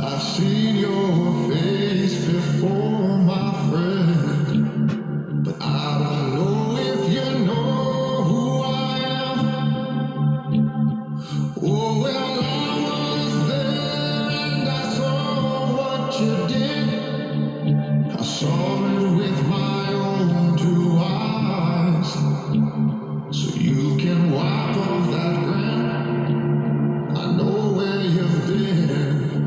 I've seen your face before, my friend, but I don't know if you know who I am. Oh, well, I was there and I saw what you did. I saw it with my own two eyes. So you can wipe off that grin. I know where you've been.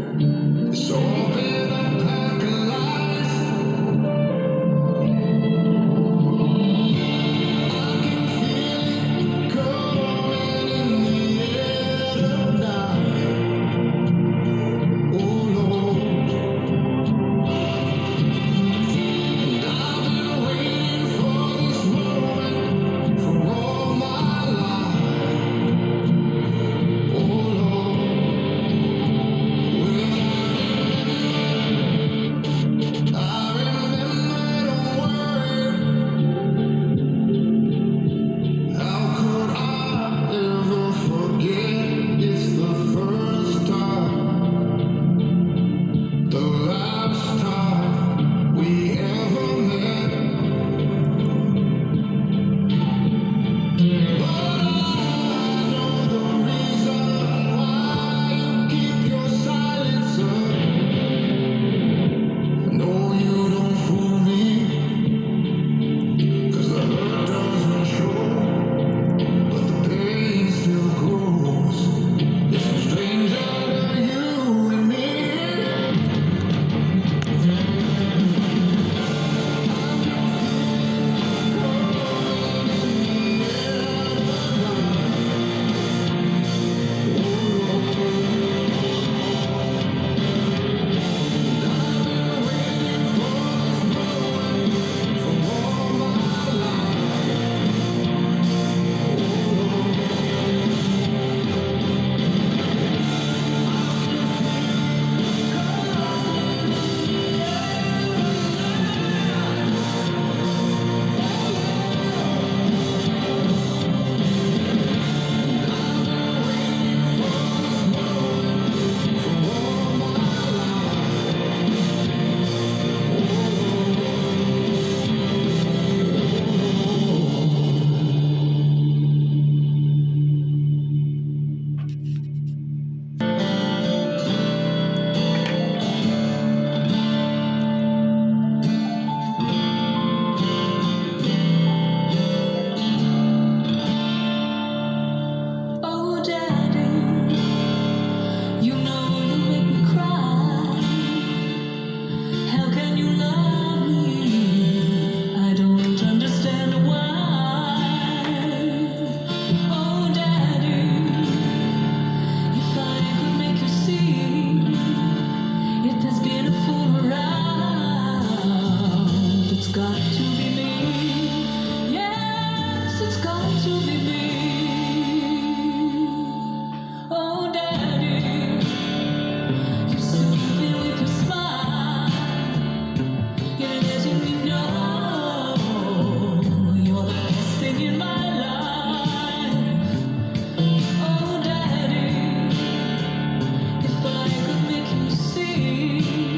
It's all been a pack of lies. I can feel it coming in the air tonight. Oh Lord, and I've been waiting for this moment for all my life. Oh Lord, will I remember the word. How could I ever forget? It's the first time, the last time we ever met. But I know the reason why you keep your silence up. No, you don't fool me, 'cause the hurt doesn't show, but the pain still grows. It's a stranger to you and me. Oh, Daddy, you know you make me cry. How can you love me? I don't understand why. Oh, Daddy, if I could make you see, if there's been a fool around, it's got to be me. Yes, it's got to be me. Oh, Daddy, you soothe me with your smile. You're letting me know you're the best thing in my life. Oh, Daddy, if I could make you see,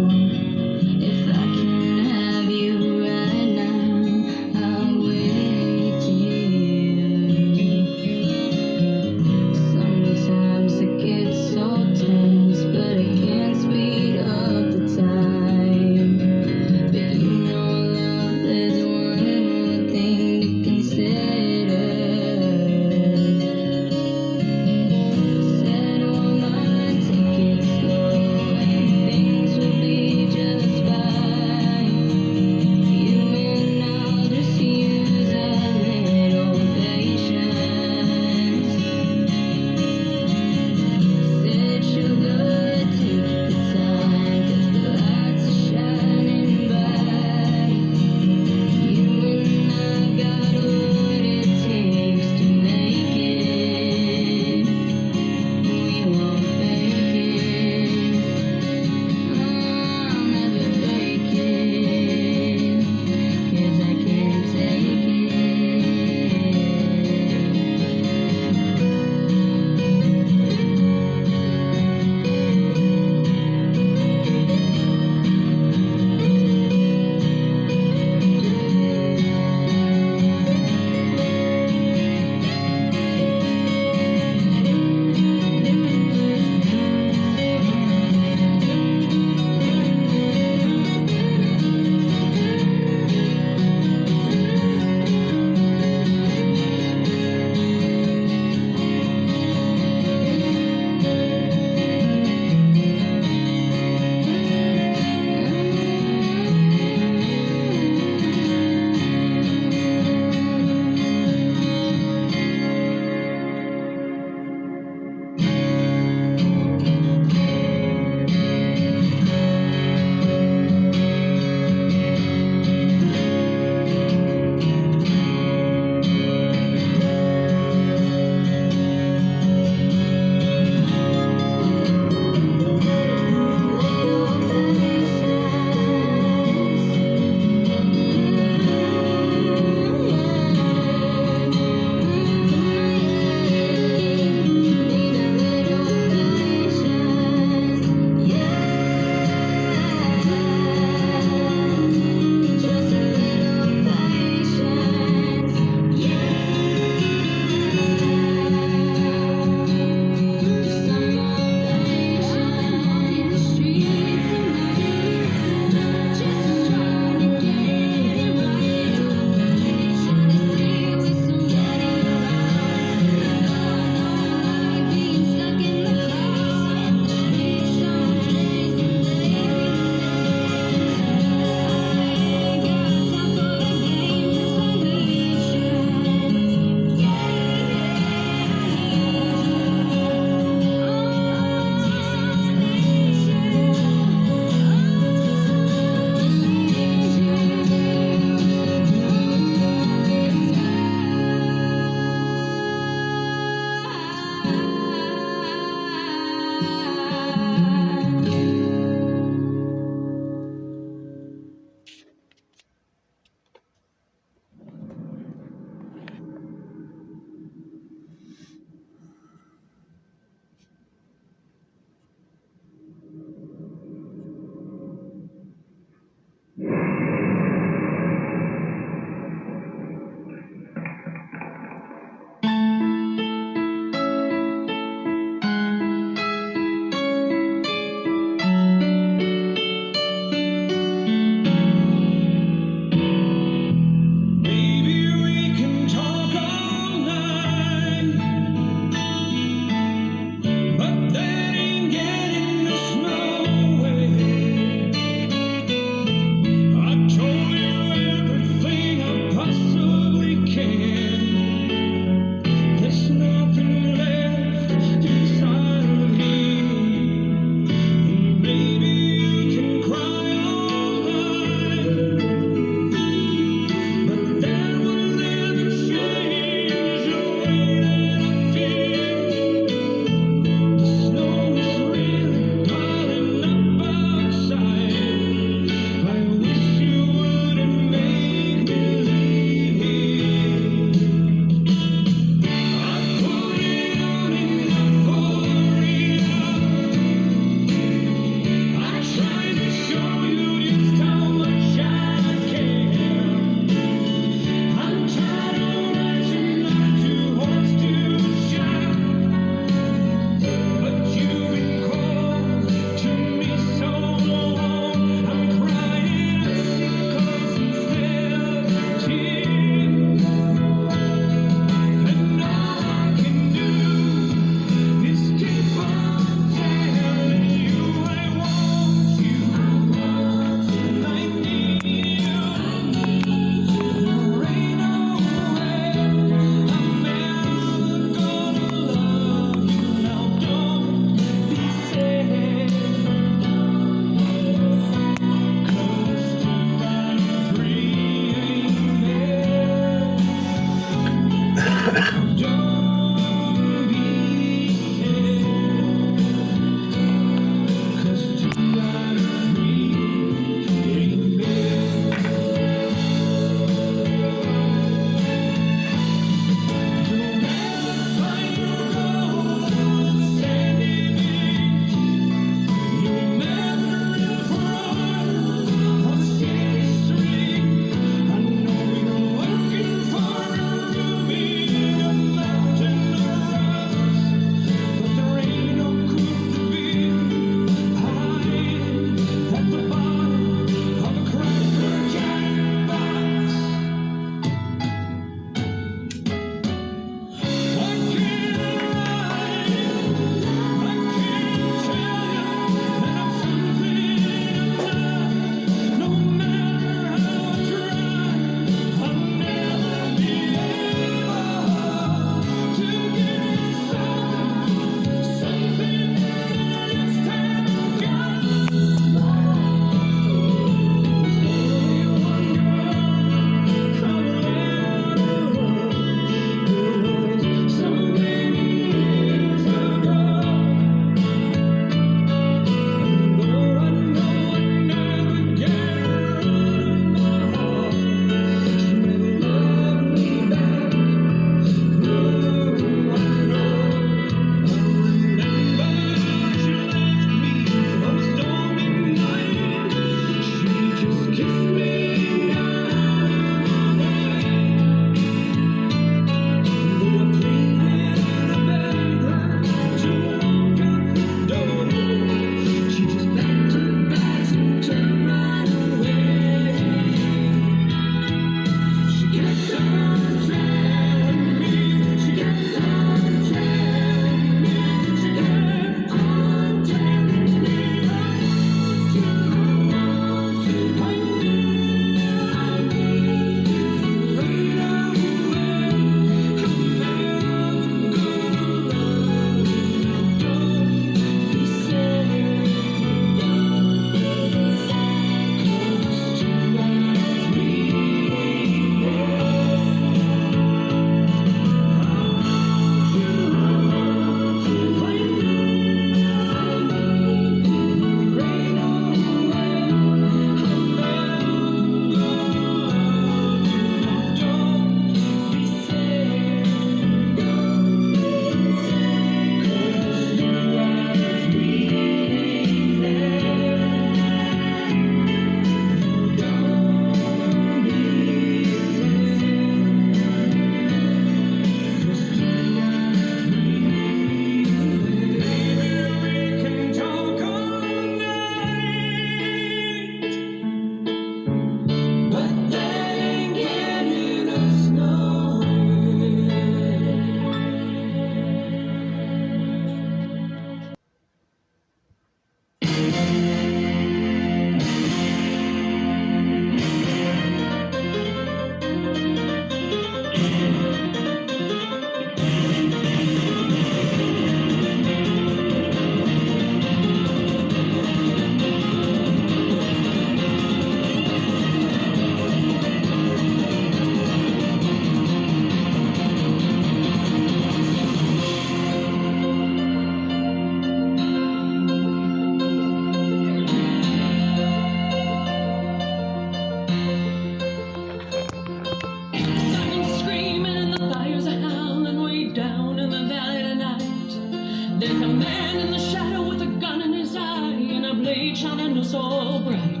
There's a man in the shadow with a gun in his eye and a blade shining so bright.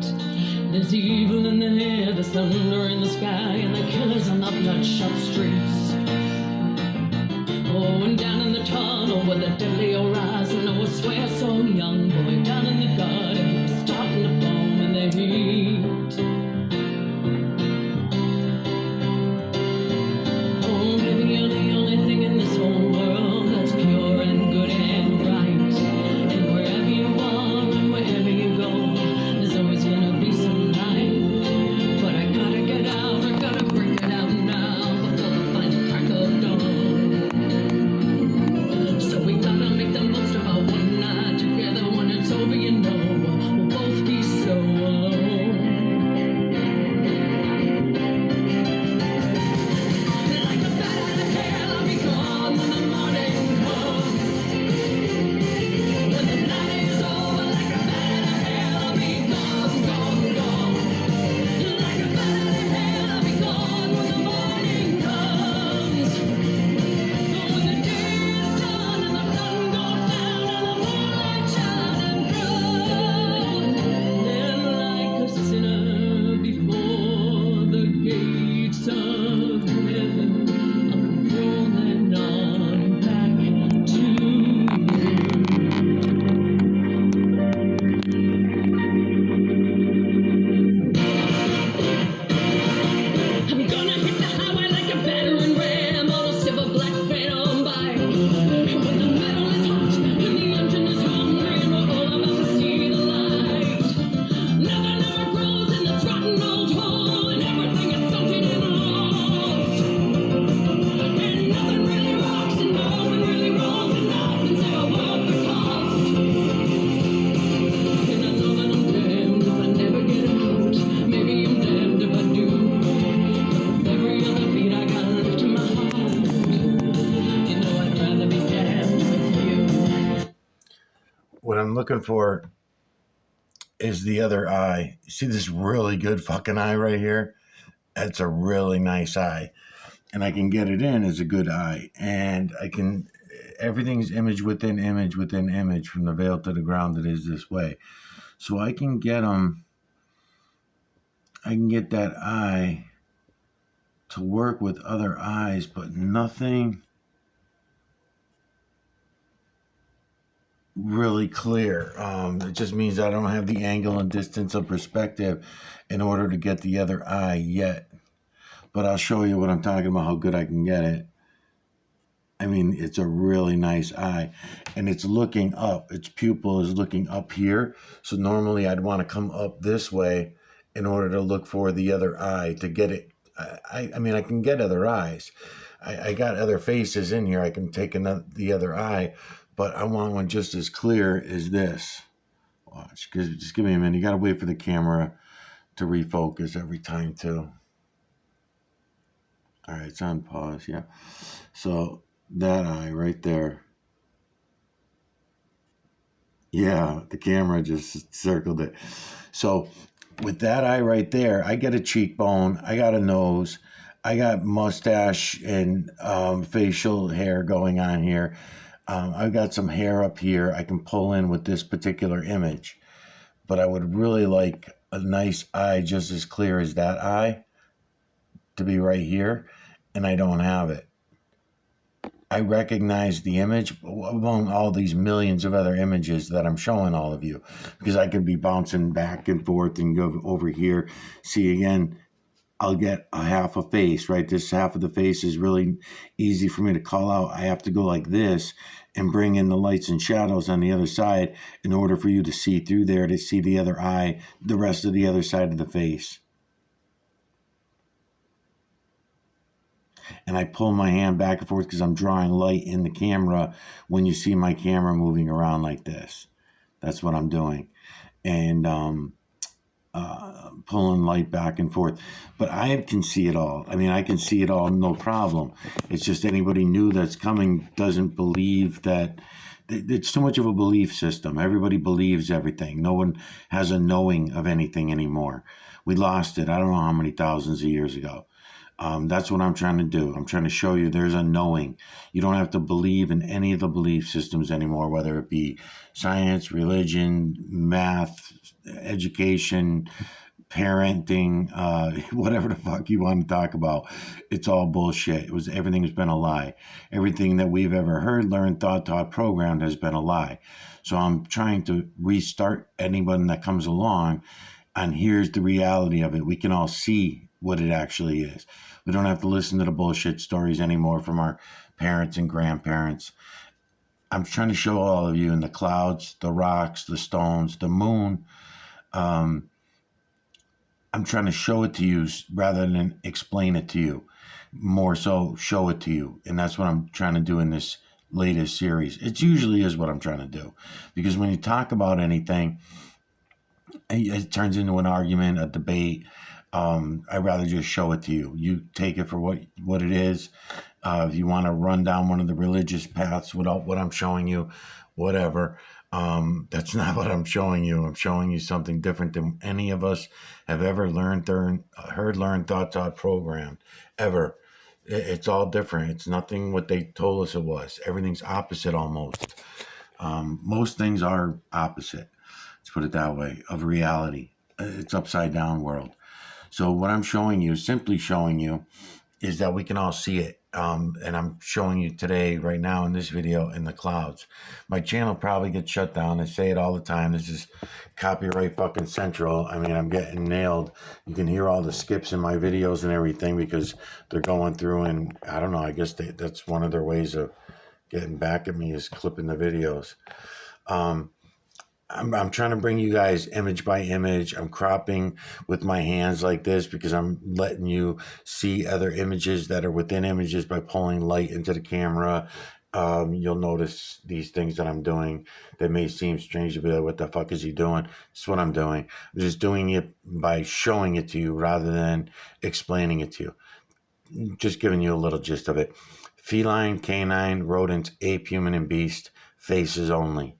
There's evil in the air, there's thunder in the sky, and the killers on the bloodshot streets. Oh, and down in the tunnel where the deadly horizon, oh, I swear so young boy down in the garden, he was starting to foam in the heat. Oh, maybe you're the only thing in this whole world that's pure and good and right. And wherever you are and wherever you go, there's always gonna be some light. But I gotta get out, I gotta break it out now before the final crack of dawn. So we gotta make the most of our one night together. When it's over, you know, we'll both be so alone. Like a bat out of hell, I'll be gone when the morning comes. When the night is over, like a bat out of hell, I'll be gone, gone, gone. Like a bat out of hell, I'll be gone when the morning comes. When the day is done and the sun goes down and the moonlight shining through, then like a sinner before the gates of heaven, I'm rolling on back to you. I'm gonna hit the highway like a battering ram on a silver black phantom bike. When the metal is hot and the engine is hungry and we're all about to see the light. Never, never grows in the rotten old hole and everything is sunken and lost. And nothing really rocks and no one really rolls and nothing's ever worth the cost. And I know that I'm damned if I never get out. Maybe I'm damned if I do. With every other beat I got left in my heart, you know I'd rather be damned with you. What I'm looking for is the other eye. See this really good fucking eye right here? That's a really nice eye. And I can get it in as a good eye. And I can, everything's image within image within image from the veil to the ground that is this way. So I can get them, I can get that eye to work with other eyes, but nothing really clear. It just means I don't have the angle and distance of perspective in order to get the other eye yet. But I'll show you what I'm talking about, how good I can get it. I mean, it's a really nice eye. And it's looking up. Its pupil is looking up here. So normally I'd want to come up this way in order to look for the other eye to get it. I mean, I can get other eyes. I got other faces in here. I can take the other eye. But I want one just as clear as this. Watch, just give me a minute. You got to wait for the camera to refocus every time too. All right, it's on pause, yeah. So that eye right there. Yeah, the camera just circled it. So with that eye right there, I get a cheekbone, I got a nose, I got mustache and facial hair going on here. I've got some hair up here I can pull in with this particular image. But I would really like a nice eye just as clear as that eye to be right here, and I don't have it. I recognize the image among all these millions of other images that I'm showing all of you, because I could be bouncing back and forth and go over here. See, again, I'll get a half a face, right? This half of the face is really easy for me to call out. I have to go like this and bring in the lights and shadows on the other side in order for you to see through there, to see the other eye, the rest of the other side of the face. And I pull my hand back and forth because I'm drawing light in the camera when you see my camera moving around like this. That's what I'm doing. And pulling light back and forth. But I can see it all. I mean, I can see it all, no problem. It's just anybody new that's coming doesn't believe that. It's too much of a belief system. Everybody believes everything. No one has a knowing of anything anymore. We lost it, I don't know how many thousands of years ago. That's what I'm trying to do. I'm trying to show you there's a knowing. You don't have to believe in any of the belief systems anymore, whether it be science, religion, math, education, parenting, whatever the fuck you want to talk about. It's all bullshit. Everything's been a lie. Everything that we've ever heard, learned, thought, taught, programmed has been a lie. So I'm trying to restart anyone that comes along, and here's the reality of it. We can all see what it actually is. We don't have to listen to the bullshit stories anymore from our parents and grandparents. I'm trying to show all of you in the clouds, the rocks, the stones, the moon. I'm trying to show it to you rather than explain it to you. More so, show it to you. And that's what I'm trying to do in this latest series. It usually is what I'm trying to do. Because when you talk about anything, it turns into an argument, a debate. I'd rather just show it to you. You take it for what it is. If you want to run down one of the religious paths without what I'm showing you, whatever. That's not what I'm showing you. I'm showing you something different than any of us have ever heard, learned, thought, taught, programmed, ever. It's all different. It's nothing what they told us it was. Everything's opposite almost. Most things are opposite. Let's put it that way, of reality. It's upside down world. So what I'm showing you, simply showing you, is that we can all see it. And I'm showing you today, right now in this video, in the clouds. My channel probably gets shut down. I say it all the time. This is copyright fucking central. I mean, I'm getting nailed. You can hear all the skips in my videos and everything because they're going through, and I don't know, I guess that's one of their ways of getting back at me, is clipping the videos. I'm trying to bring you guys image by image. I'm cropping with my hands like this because I'm letting you see other images that are within images by pulling light into the camera. You'll notice these things that I'm doing that may seem strange to be like, what the fuck is he doing? It's what I'm doing. I'm just doing it by showing it to you rather than explaining it to you. Just giving you a little gist of it. Feline, canine, rodents, ape, human, and beast, faces only.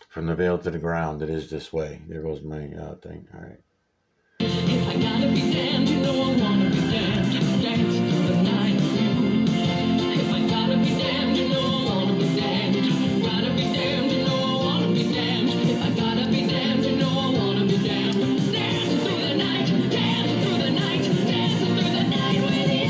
From the veil to the ground, it is this way. There goes my thing. All right. If I gotta be damned, you know I wanna be damned. Dance through the night with you. If I gotta be damned, you know I wanna be damned. Gotta be damned, you know I wanna be damned. If I gotta be damned, you know I wanna be damned. Dancing through the night, dancing through the night, dancing through the night with you.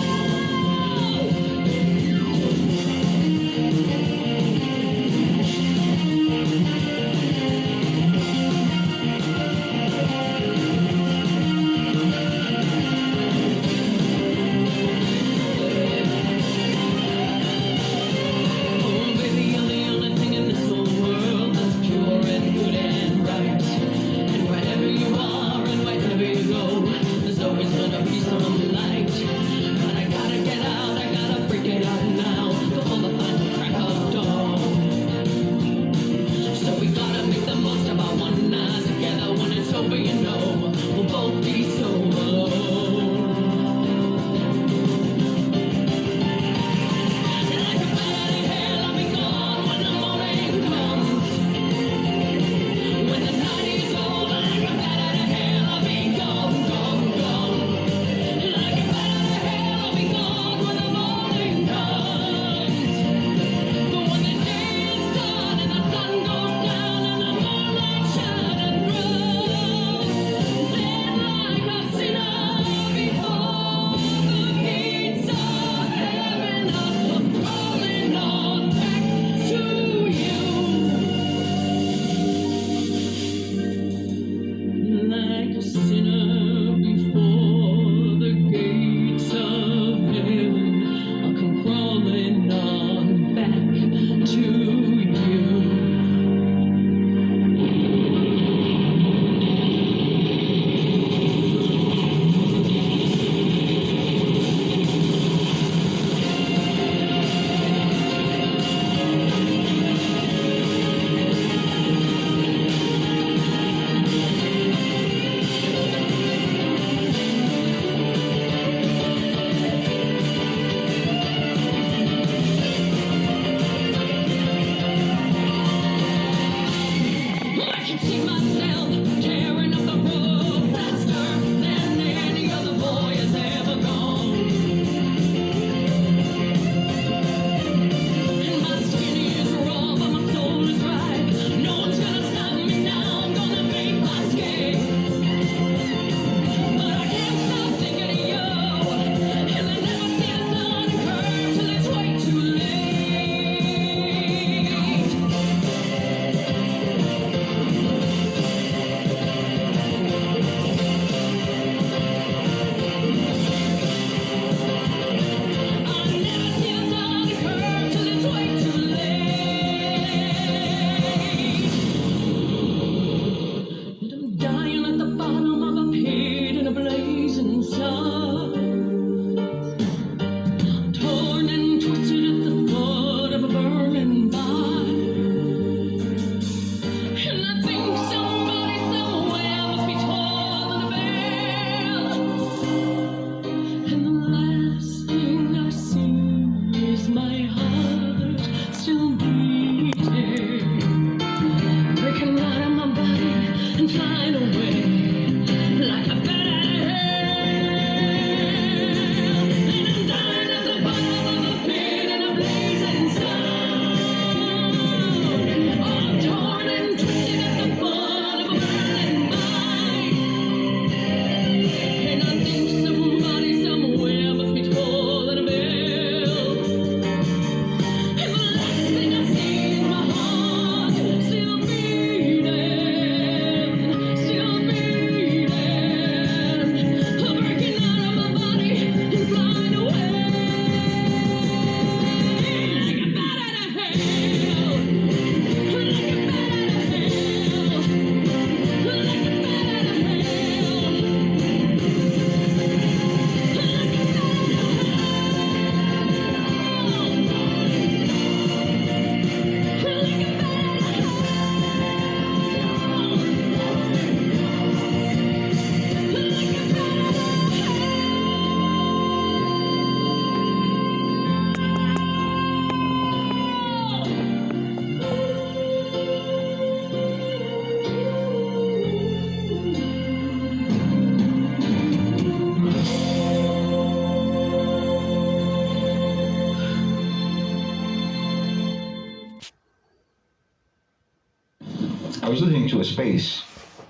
I was listening to a space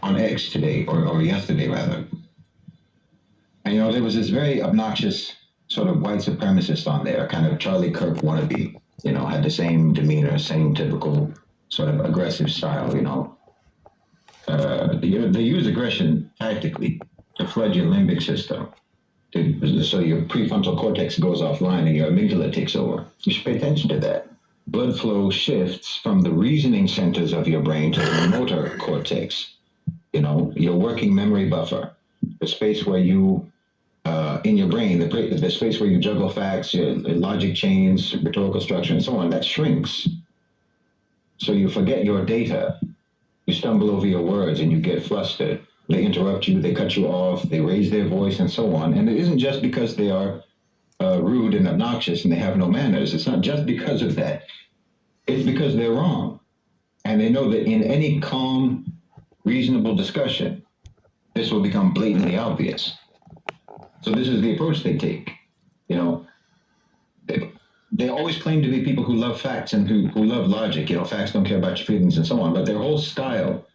on X today, or yesterday rather, and you know there was this very obnoxious sort of white supremacist on there, kind of Charlie Kirk wannabe. You know, had the same demeanor, same typical sort of aggressive style. You know, they use aggression tactically to flood your limbic system, so your prefrontal cortex goes offline and your amygdala takes over. You should pay attention to that. Blood flow shifts from the reasoning centers of your brain to the motor cortex. You know, your working memory buffer, the space where you, in your brain, the space where you juggle facts, your logic chains, rhetorical structure, and so on, that shrinks. So you forget your data. You stumble over your words and you get flustered. They interrupt you, they cut you off, they raise their voice, and so on. And it isn't just because they are rude and obnoxious and they have no manners. It's not just because of that. It's because they're wrong. And they know that in any calm, reasonable discussion, this will become blatantly obvious. So this is the approach they take. You know, they always claim to be people who love facts and who love logic. You know, facts don't care about your feelings and so on. But their whole style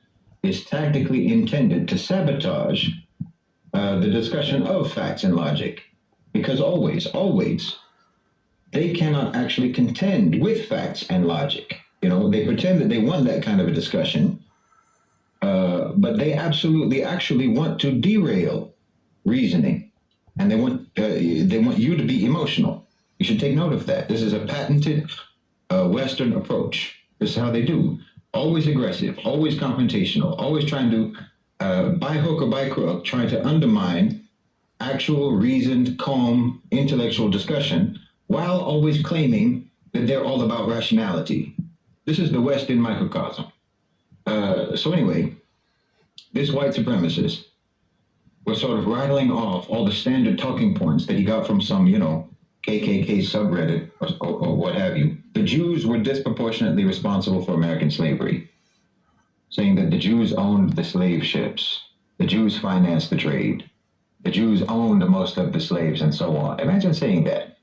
is tactically intended to sabotage the discussion of facts and logic. Because always, they cannot actually contend with facts and logic. You know, they pretend that they want that kind of a discussion, but they actually want to derail reasoning, and they want you to be emotional. You should take note of that. This is a patented Western approach. This is how they do. Always aggressive, always confrontational, always trying to, by hook or by crook, trying to undermine actual, reasoned, calm, intellectual discussion, while always claiming that they're all about rationality. This is the West in microcosm. So anyway, this white supremacist was sort of rattling off all the standard talking points that he got from some, you know, KKK subreddit or what have you. The Jews were disproportionately responsible for American slavery, saying that the Jews owned the slave ships, the Jews financed the trade, the Jews owned most of the slaves, and so on. Imagine saying that.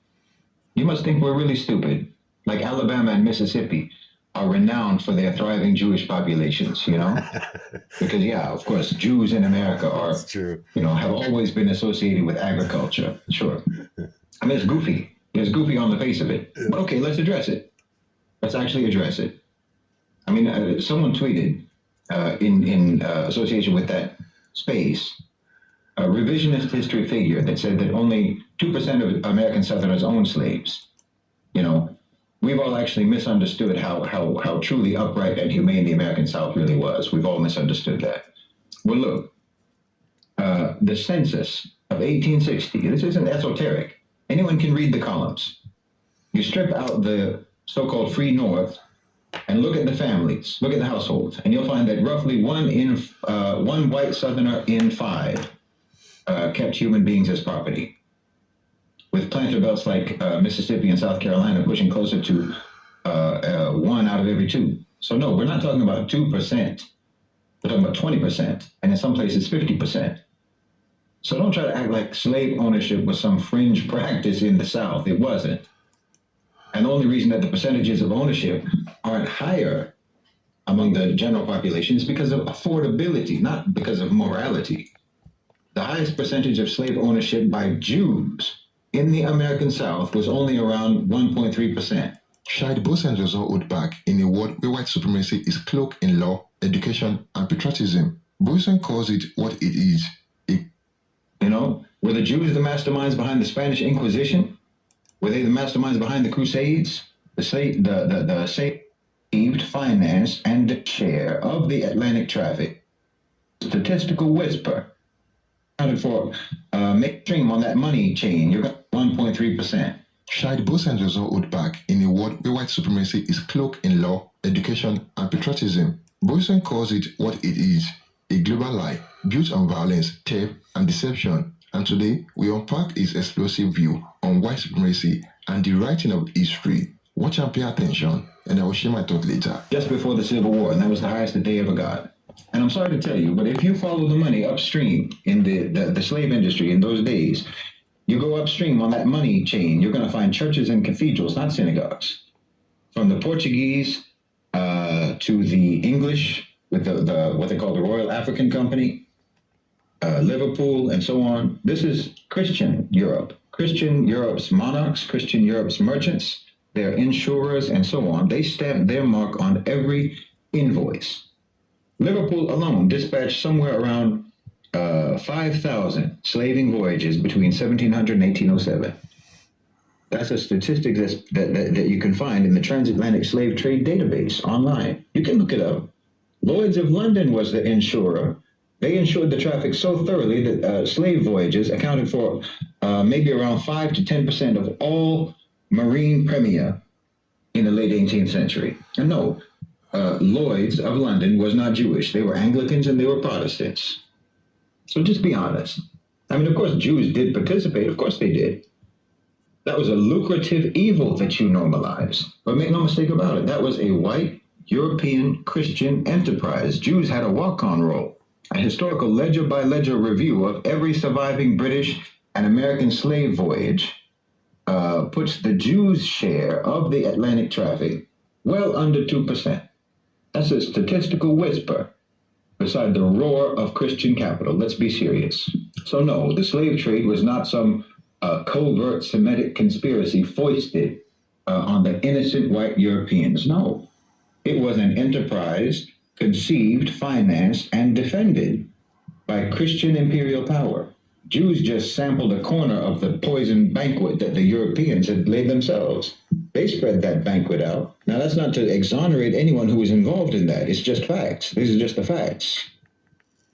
You must think we're really stupid. Like Alabama and Mississippi are renowned for their thriving Jewish populations, you know? Because, yeah, of course, Jews in America are, That's true. you know, have always been associated with agriculture. Sure. I mean, it's goofy. It's goofy on the face of it. But okay, let's address it. Let's actually address it. I mean, someone tweeted in association with that space, a revisionist history figure that said that only 2% of American Southerners own slaves. You know, we've all actually misunderstood how truly upright and humane the American South really was. We've all misunderstood that. Well, look, the census of 1860, this isn't esoteric. Anyone can read the columns. You strip out the so-called free North and look at the families, look at the households, and you'll find that roughly one white Southerner in 5 kept human beings as property, with planter belts like Mississippi and South Carolina pushing closer to 1 out of every 2. So no, we're not talking about 2%. We're talking about 20%, and in some places 50%. So don't try to act like slave ownership was some fringe practice in the South. It wasn't. And the only reason that the percentages of ownership aren't higher among the general population is because of affordability, not because of morality. The highest percentage of slave ownership by Jews in the American South was only around 1.3%. Shahid Bose result would back in a world where white supremacy is cloaked in law, education, and patriotism. Bose calls it what it is. You know, were the Jews the masterminds behind the Spanish Inquisition? Were they the masterminds behind the Crusades? The saved, financed, and the share of the Atlantic traffic. Statistical whisper. Accounted for mainstream on that money chain. You're got 1.3%. Shahid Bose result would back in a world where white supremacy is cloaked in law, education, and patriotism. Bose calls it what it is. A global lie built on violence, theft, and deception. And today, we unpack his explosive view on white supremacy and the writing of history. Watch and pay attention, and I will share my thought later. Just before the Civil War, and that was the highest that they ever got. And I'm sorry to tell you, but if you follow the money upstream in the slave industry in those days, you go upstream on that money chain, you're going to find churches and cathedrals, not synagogues. From the Portuguese to the English, with the what they call the Royal African Company, Liverpool, and so on. This is Christian Europe. Christian Europe's monarchs, Christian Europe's merchants, their insurers, and so on. They stamp their mark on every invoice. Liverpool alone dispatched somewhere around 5,000 slaving voyages between 1700 and 1807. That's a statistic that you can find in the Transatlantic Slave Trade Database online. You can look it up. Lloyd's of London was the insurer. They insured the traffic so thoroughly that slave voyages accounted for maybe around 5 to 10% of all marine premia in the late 18th century. And no, Lloyd's of London was not Jewish. They were Anglicans and they were Protestants. So just be honest. I mean, of course, Jews did participate. Of course they did. That was a lucrative evil that you normalized. But make no mistake about it, that was a white European Christian enterprise. Jews had a walk-on role. A historical ledger-by-ledger review of every surviving British and American slave voyage puts the Jews' share of the Atlantic traffic well under 2%. That's a statistical whisper beside the roar of Christian capital. Let's be serious. So no, the slave trade was not some covert Semitic conspiracy foisted on the innocent white Europeans. No, it was an enterprise conceived, financed, and defended by Christian imperial power. Jews just sampled a corner of the poison banquet that the Europeans had laid themselves. They spread that banquet out. Now, that's not to exonerate anyone who was involved in that. It's just facts. These are just the facts.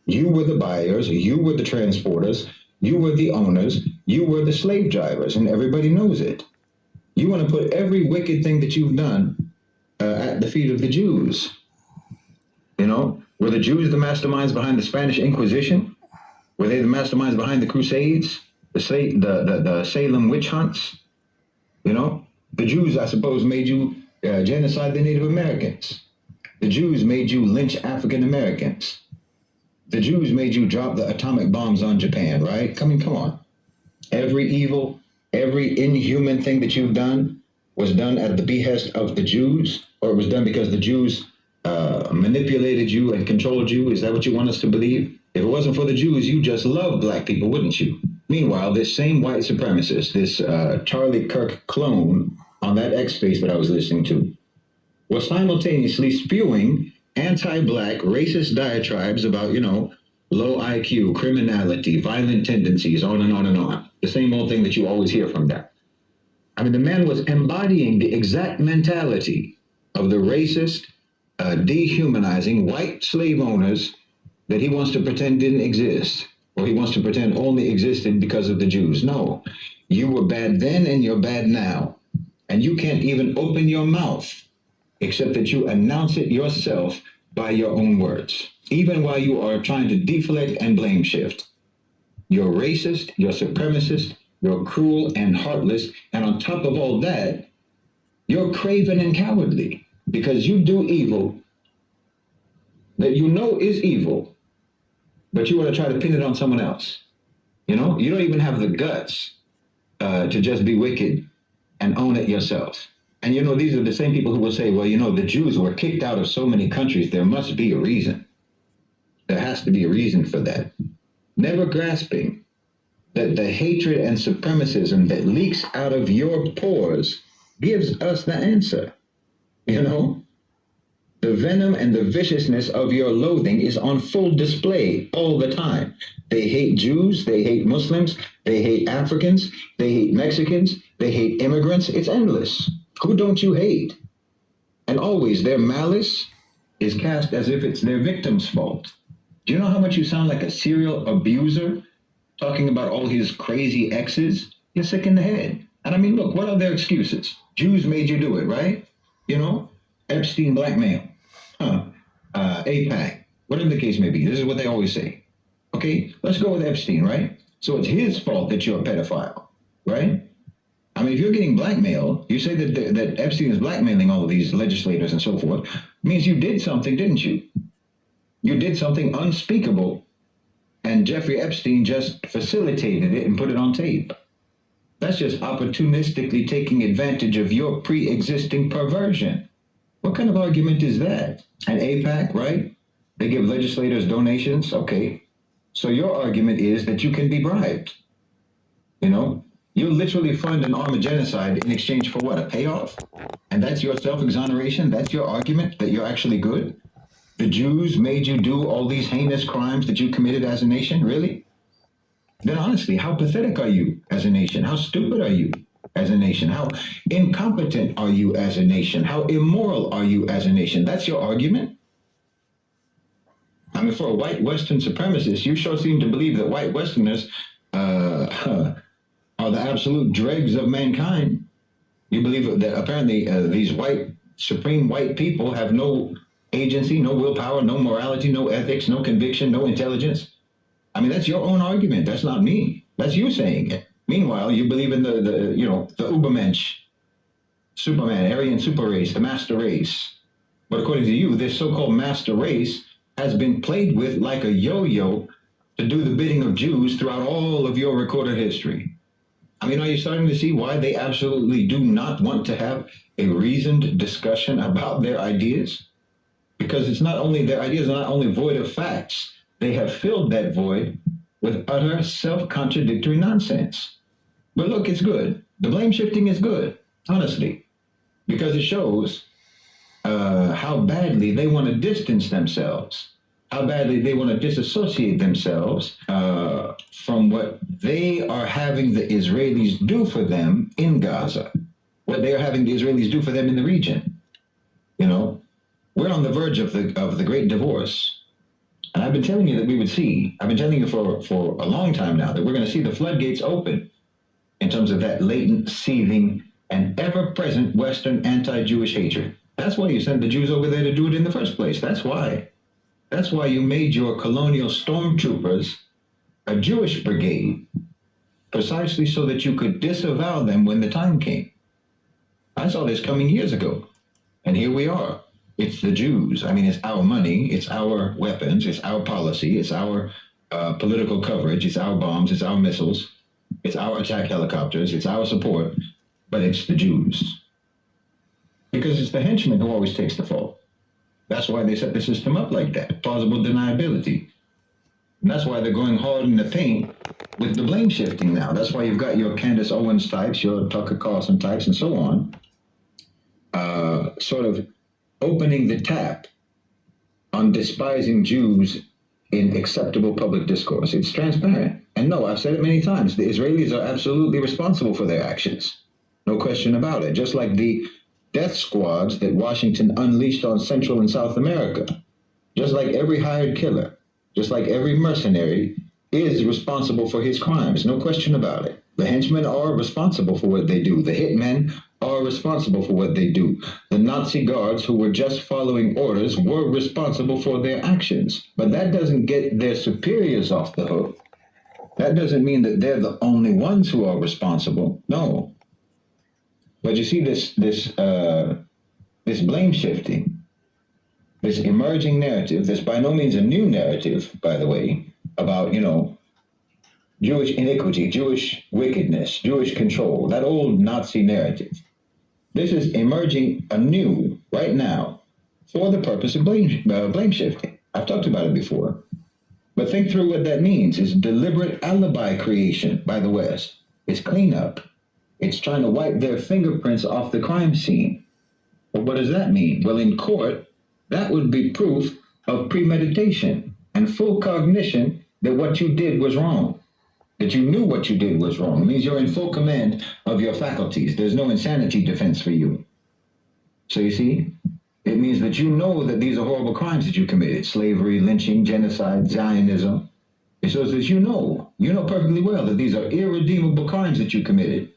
You were the buyers. You were the transporters. You were the owners. You were the slave drivers, and everybody knows it. You want to put every wicked thing that you've done at the feet of the Jews. You know, were the Jews the masterminds behind the Spanish Inquisition? Were they the masterminds behind the Crusades, the Salem witch hunts? You know, the Jews, I suppose, made you genocide the Native Americans. The Jews made you lynch African Americans. The Jews made you drop the atomic bombs on Japan, right? Come on. Every evil, every inhuman thing that you've done was done at the behest of the Jews, or it was done because the Jews manipulated you and controlled you. Is that what you want us to believe? If it wasn't for the Jews, you just love black people, wouldn't you? Meanwhile, this same white supremacist, this Charlie Kirk clone on that X Space that I was listening to, was simultaneously spewing anti-black racist diatribes about, you know, low IQ, criminality, violent tendencies, on and on and on. The same old thing that you always hear from that. I mean, the man was embodying the exact mentality of the racist, dehumanizing white slave owners that he wants to pretend didn't exist, or he wants to pretend only existed because of the Jews. No, you were bad then and you're bad now. And you can't even open your mouth except that you announce it yourself by your own words, even while you are trying to deflect and blame shift. You're racist, you're supremacist, you're cruel and heartless, and on top of all that, you're craven and cowardly because you do evil that you know is evil, but you want to try to pin it on someone else. You know, you don't even have the guts to just be wicked and own it yourself. And, you know, these are the same people who will say, well, you know, the Jews were kicked out of so many countries. There must be a reason. There has to be a reason for that. Never grasping that the hatred and supremacism that leaks out of your pores gives us the answer. You know, the venom and the viciousness of your loathing is on full display all the time. They hate Jews, they hate Muslims, they hate Africans, they hate Mexicans, they hate immigrants. It's endless. Who don't you hate? And always their malice is cast as if it's their victim's fault. Do you know how much you sound like a serial abuser talking about all his crazy exes? You're sick in the head. And I mean, look, what are their excuses? Jews made you do it, right? You know, Epstein blackmail, APAC, whatever the case may be. This is what they always say. Okay, let's go with Epstein, right? So it's his fault that you're a pedophile, right? I mean, if you're getting blackmail, you say that Epstein is blackmailing all of these legislators and so forth, means you did something, didn't you? You did something unspeakable, and Jeffrey Epstein just facilitated it and put it on tape. That's just opportunistically taking advantage of your pre-existing perversion. What kind of argument is that? And AIPAC, right? They give legislators donations. Okay. So your argument is that you can be bribed. You know, you literally fund an armed genocide in exchange for what? A payoff? And that's your self-exoneration? That's your argument that you're actually good? The Jews made you do all these heinous crimes that you committed as a nation? Really? Then honestly, how pathetic are you as a nation? How stupid are you as a nation? How incompetent are you as a nation? How immoral are you as a nation? That's your argument? I mean, for a white Western supremacist, you sure seem to believe that white Westerners are the absolute dregs of mankind. You believe that apparently these supreme white people have no agency, no willpower, no morality, no ethics, no conviction, no intelligence. I mean, that's your own argument. That's not me. That's you saying it. Meanwhile, you believe in the Ubermensch, Superman, Aryan super race, the master race. But according to you, this so-called master race has been played with like a yo-yo to do the bidding of Jews throughout all of your recorded history. I mean, are you starting to see why they absolutely do not want to have a reasoned discussion about their ideas? Because it's not only their ideas are not only void of facts, they have filled that void with utter self-contradictory nonsense. But look, it's good. The blame shifting is good, honestly, because it shows how badly they want to distance themselves, how badly they want to disassociate themselves from what they are having the Israelis do for them in Gaza, what they are having the Israelis do for them in the region. You know, we're on the verge of the great divorce. And I've been telling you that we would see, I've been telling you for a long time now that we're going to see the floodgates open in terms of that latent, seething, and ever-present Western anti-Jewish hatred. That's why you sent the Jews over there to do it in the first place. That's why. That's why you made your colonial stormtroopers a Jewish brigade, precisely so that you could disavow them when the time came. I saw this coming years ago, and here we are. It's the Jews. I mean, it's our money, it's our weapons, it's our policy, it's our political coverage, it's our bombs, it's our missiles, it's our attack helicopters, it's our support, but it's the Jews. Because it's the henchman who always takes the fall. That's why they set the system up like that, plausible deniability. And that's why they're going hard in the paint with the blame shifting now. That's why you've got your Candace Owens types, your Tucker Carlson types, and so on, sort of opening the tap on despising Jews in acceptable public discourse. It's transparent. And no, I've said it many times, the Israelis are absolutely responsible for their actions. No question about it. Just like the death squads that Washington unleashed on Central and South America. Just like every hired killer, just like every mercenary is responsible for his crimes. No question about it. The henchmen are responsible for what they do. The hitmen are responsible for what they do. The Nazi guards who were just following orders were responsible for their actions. But that doesn't get their superiors off the hook. That doesn't mean that they're the only ones who are responsible. No. But you see this blame shifting, this emerging narrative, this by no means a new narrative, by the way, about, Jewish iniquity, Jewish wickedness, Jewish control, that old Nazi narrative. This is emerging anew right now for the purpose of blame shifting. I've talked about it before. But think through what that means. It's deliberate alibi creation by the West. It's cleanup. It's trying to wipe their fingerprints off the crime scene. Well, what does that mean? Well, in court, that would be proof of premeditation and full cognition that what you did was wrong. That you knew what you did was wrong. It means you're in full command of your faculties. There's no insanity defense for you. So you see, it means that you know that these are horrible crimes that you committed. Slavery, lynching, genocide, Zionism. It shows that you know perfectly well that these are irredeemable crimes that you committed.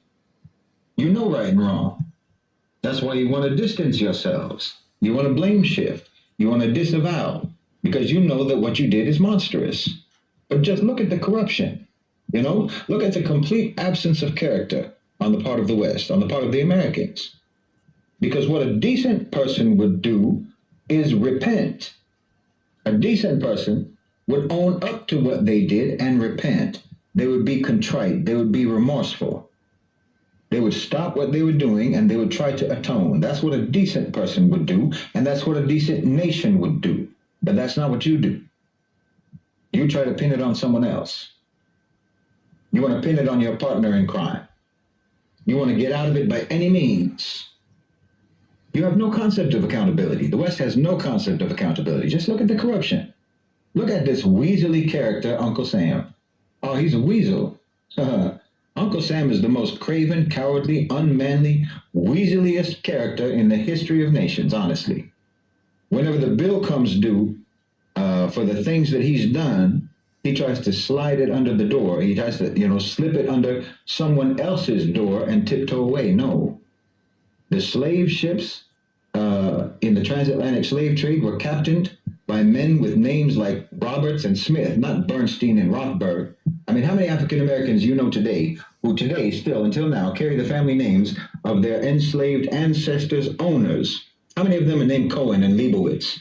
You know right and wrong. That's why you want to distance yourselves. You want to blame shift. You want to disavow because you know that what you did is monstrous. But just look at the corruption. Look at the complete absence of character on the part of the West, on the part of the Americans. Because what a decent person would do is repent. A decent person would own up to what they did and repent. They would be contrite. They would be remorseful. They would stop what they were doing and they would try to atone. That's what a decent person would do, and that's what a decent nation would do. But that's not what you do. You try to pin it on someone else. You want to pin it on your partner in crime. You want to get out of it by any means. You have no concept of accountability. The West has no concept of accountability. Just look at the corruption. Look at this weaselly character, Uncle Sam. Oh, he's a weasel. Uncle Sam is the most craven, cowardly, unmanly, weaseliest character in the history of nations, honestly. Whenever the bill comes due for the things that he's done, he tries to slide it under the door. He tries to, slip it under someone else's door and tiptoe away. No. The slave ships in the transatlantic slave trade were captained by men with names like Roberts and Smith, not Bernstein and Rothberg. I mean, how many African Americans you know today who today, still, until now, carry the family names of their enslaved ancestors' owners? How many of them are named Cohen and Leibowitz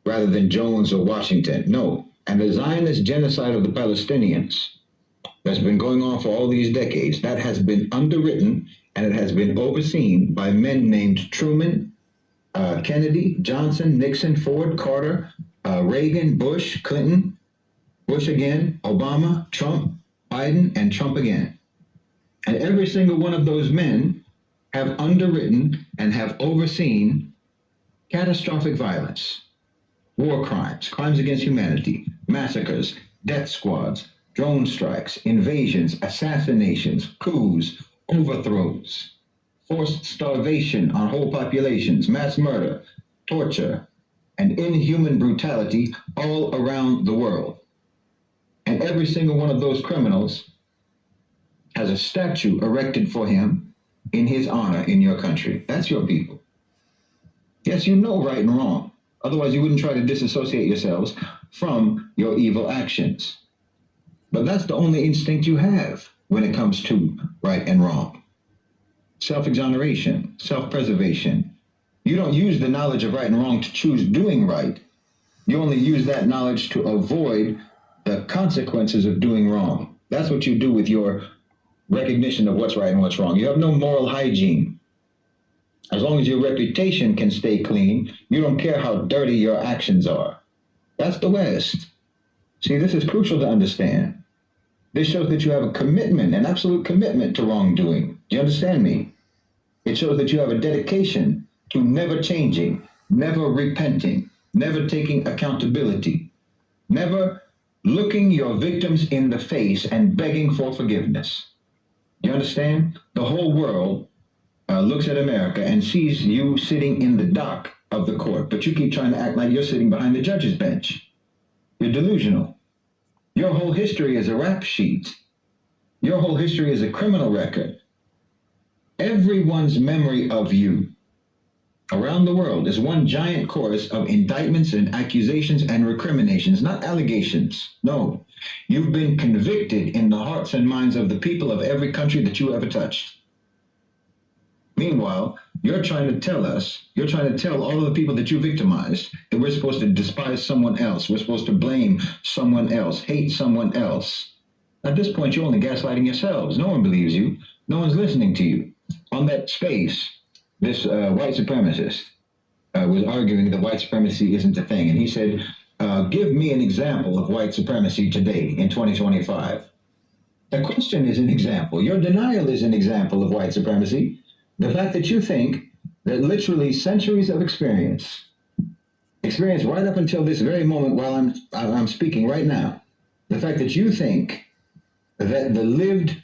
rather than Jones or Washington? No. And the Zionist genocide of the Palestinians that's been going on for all these decades, that has been underwritten and it has been overseen by men named Truman, Kennedy, Johnson, Nixon, Ford, Carter, Reagan, Bush, Clinton, Bush again, Obama, Trump, Biden, and Trump again. And every single one of those men have underwritten and have overseen catastrophic violence, war crimes, crimes against humanity, massacres, death squads, drone strikes, invasions, assassinations, coups, overthrows, forced starvation on whole populations, mass murder, torture, and inhuman brutality all around the world. And every single one of those criminals has a statue erected for him in his honor in your country. That's your people. Yes, you know right and wrong. Otherwise, you wouldn't try to disassociate yourselves from your evil actions. But that's the only instinct you have when it comes to right and wrong. Self-exoneration, self-preservation. You don't use the knowledge of right and wrong to choose doing right. You only use that knowledge to avoid the consequences of doing wrong. That's what you do with your recognition of what's right and what's wrong. You have no moral hygiene. As long as your reputation can stay clean, you don't care how dirty your actions are. That's the West. See, this is crucial to understand. This shows that you have a commitment, an absolute commitment to wrongdoing. Do you understand me? It shows that you have a dedication to never changing, never repenting, never taking accountability, never looking your victims in the face and begging for forgiveness. You understand? The whole world looks at America and sees you sitting in the dock of the court, but you keep trying to act like you're sitting behind the judge's bench. You're delusional. Your whole history is a rap sheet. Your whole history is a criminal record. Everyone's memory of you around the world is one giant chorus of indictments and accusations and recriminations, not allegations. No, you've been convicted in the hearts and minds of the people of every country that you ever touched. Meanwhile, you're trying to tell all of the people that you victimized that we're supposed to despise someone else. We're supposed to blame someone else, hate someone else. At this point, you're only gaslighting yourselves. No one believes you. No one's listening to you. On that space, this white supremacist was arguing that white supremacy isn't a thing. And he said, give me an example of white supremacy today in 2025. The question is an example. Your denial is an example of white supremacy. The fact that you think that literally centuries of experience right up until this very moment while I'm speaking right now, the fact that you think that the lived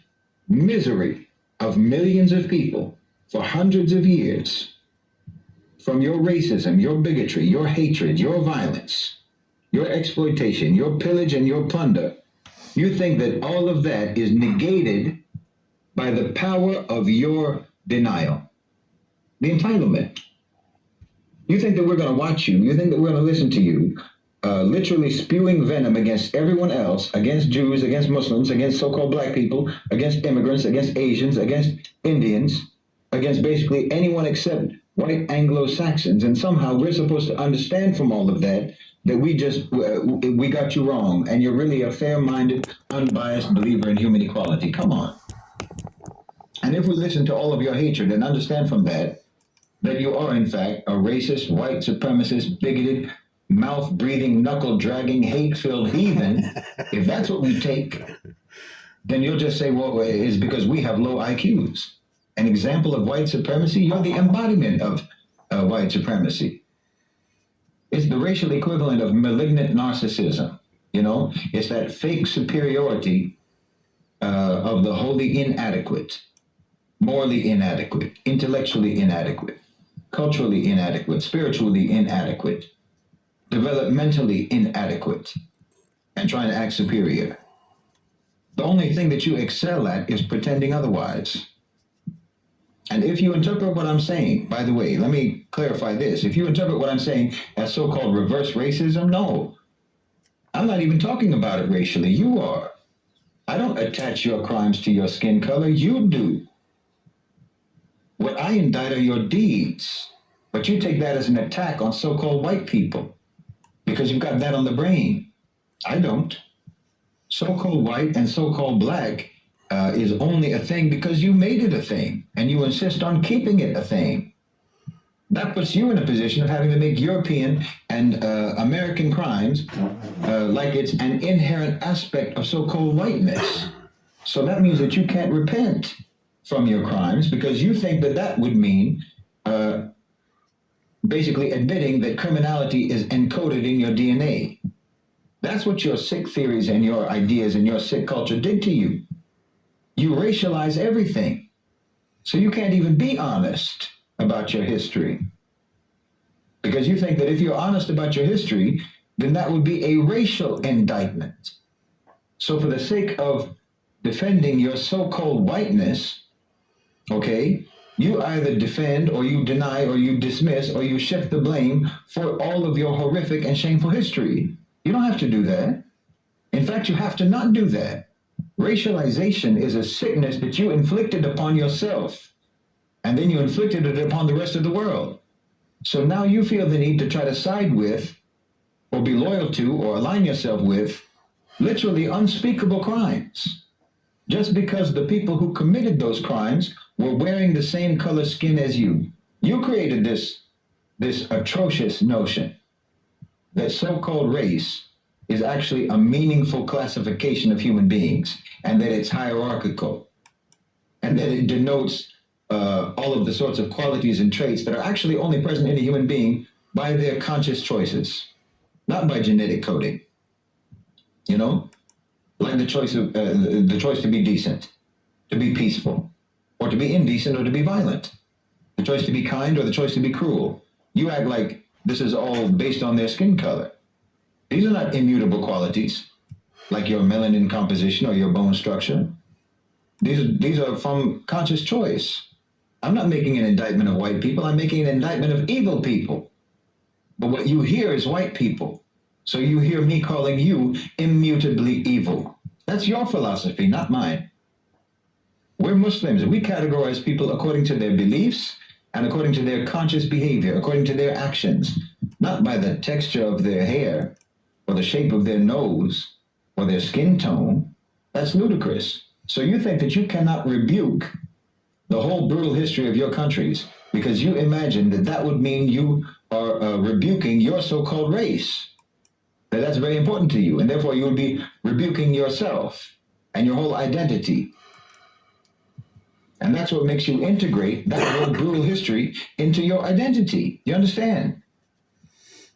misery of millions of people for hundreds of years, from your racism, your bigotry, your hatred, your violence, your exploitation, your pillage and your plunder, you think that all of that is negated by the power of your denial, the entitlement. You think that we're going to watch you. You think that we're going to listen to you, literally spewing venom against everyone else, against Jews, against Muslims, against so-called black people, against immigrants, against Asians, against Indians, against basically anyone except white Anglo-Saxons. And somehow we're supposed to understand from all of that we got you wrong, and you're really a fair-minded, unbiased believer in human equality. Come on. And if we listen to all of your hatred and understand from that you are, in fact, a racist, white supremacist, bigoted, mouth breathing, knuckle dragging, hate filled heathen, if that's what we take, then you'll just say, well, it's because we have low IQs. An example of white supremacy, you're the embodiment of white supremacy. It's the racial equivalent of malignant narcissism. You know, it's that fake superiority of the wholly inadequate, morally inadequate, intellectually inadequate, culturally inadequate, spiritually inadequate, developmentally inadequate, and trying to act superior. The only thing that you excel at is pretending otherwise. And if you interpret what I'm saying, by the way, let me clarify this. If you interpret what I'm saying as so-called reverse racism, no. I'm not even talking about it racially. You are. I don't attach your crimes to your skin color. You do. What I indict are your deeds. But you take that as an attack on so-called white people because you've got that on the brain. I don't. So-called white and so-called black is only a thing because you made it a thing and you insist on keeping it a thing. That puts you in a position of having to make European and American crimes like it's an inherent aspect of so-called whiteness. So that means that you can't repent from your crimes because you think that that would mean basically admitting that criminality is encoded in your DNA. That's what your sick theories and your ideas and your sick culture did to you. You racialize everything. So you can't even be honest about your history. Because you think that if you're honest about your history, then that would be a racial indictment. So for the sake of defending your so-called whiteness, okay, you either defend or you deny or you dismiss or you shift the blame for all of your horrific and shameful history. You don't have to do that. In fact, you have to not do that. Racialization is a sickness that you inflicted upon yourself, and then you inflicted it upon the rest of the world. So now you feel the need to try to side with, or be loyal to, or align yourself with literally unspeakable crimes, just because the people who committed those crimes were wearing the same color skin as you. You created this atrocious notion that so-called race is actually a meaningful classification of human beings, and that it's hierarchical, and that it denotes all of the sorts of qualities and traits that are actually only present in a human being by their conscious choices, not by genetic coding. You know, like the choice to be decent, to be peaceful, or to be indecent, or to be violent, the choice to be kind or the choice to be cruel. You act like this is all based on their skin color. These are not immutable qualities, like your melanin composition or your bone structure. These are from conscious choice. I'm not making an indictment of white people. I'm making an indictment of evil people. But what you hear is white people. So you hear me calling you immutably evil. That's your philosophy, not mine. We're Muslims. We categorize people according to their beliefs and according to their conscious behavior, according to their actions, not by the texture of their hair or the shape of their nose or their skin tone. That's ludicrous. So you think that you cannot rebuke the whole brutal history of your countries because you imagine that that would mean you are rebuking your so-called race. That's very important to you, and therefore you would be rebuking yourself and your whole identity. And that's what makes you integrate that whole brutal history into your identity. You understand?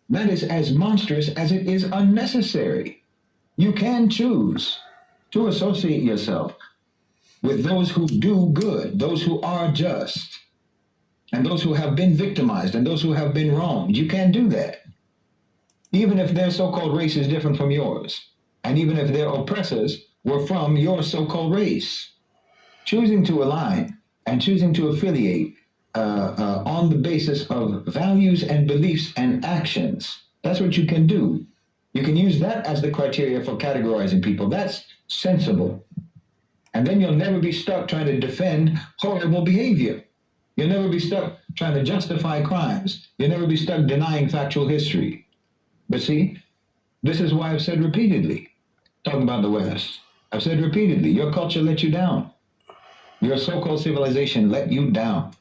That is as monstrous as it is unnecessary. You can choose to associate yourself with those who do good, those who are just, and those who have been victimized, and those who have been wronged. You can do that, even if their so-called race is different from yours, and even if their oppressors were from your so-called race. Choosing to align and choosing to affiliate on the basis of values and beliefs and actions, that's what you can do. You can use that as the criteria for categorizing people. That's sensible. And then you'll never be stuck trying to defend horrible behavior. You'll never be stuck trying to justify crimes. You'll never be stuck denying factual history. But see, this is why I've said repeatedly, talking about the West, I've said repeatedly, your culture let you down. Your so-called civilization let you down.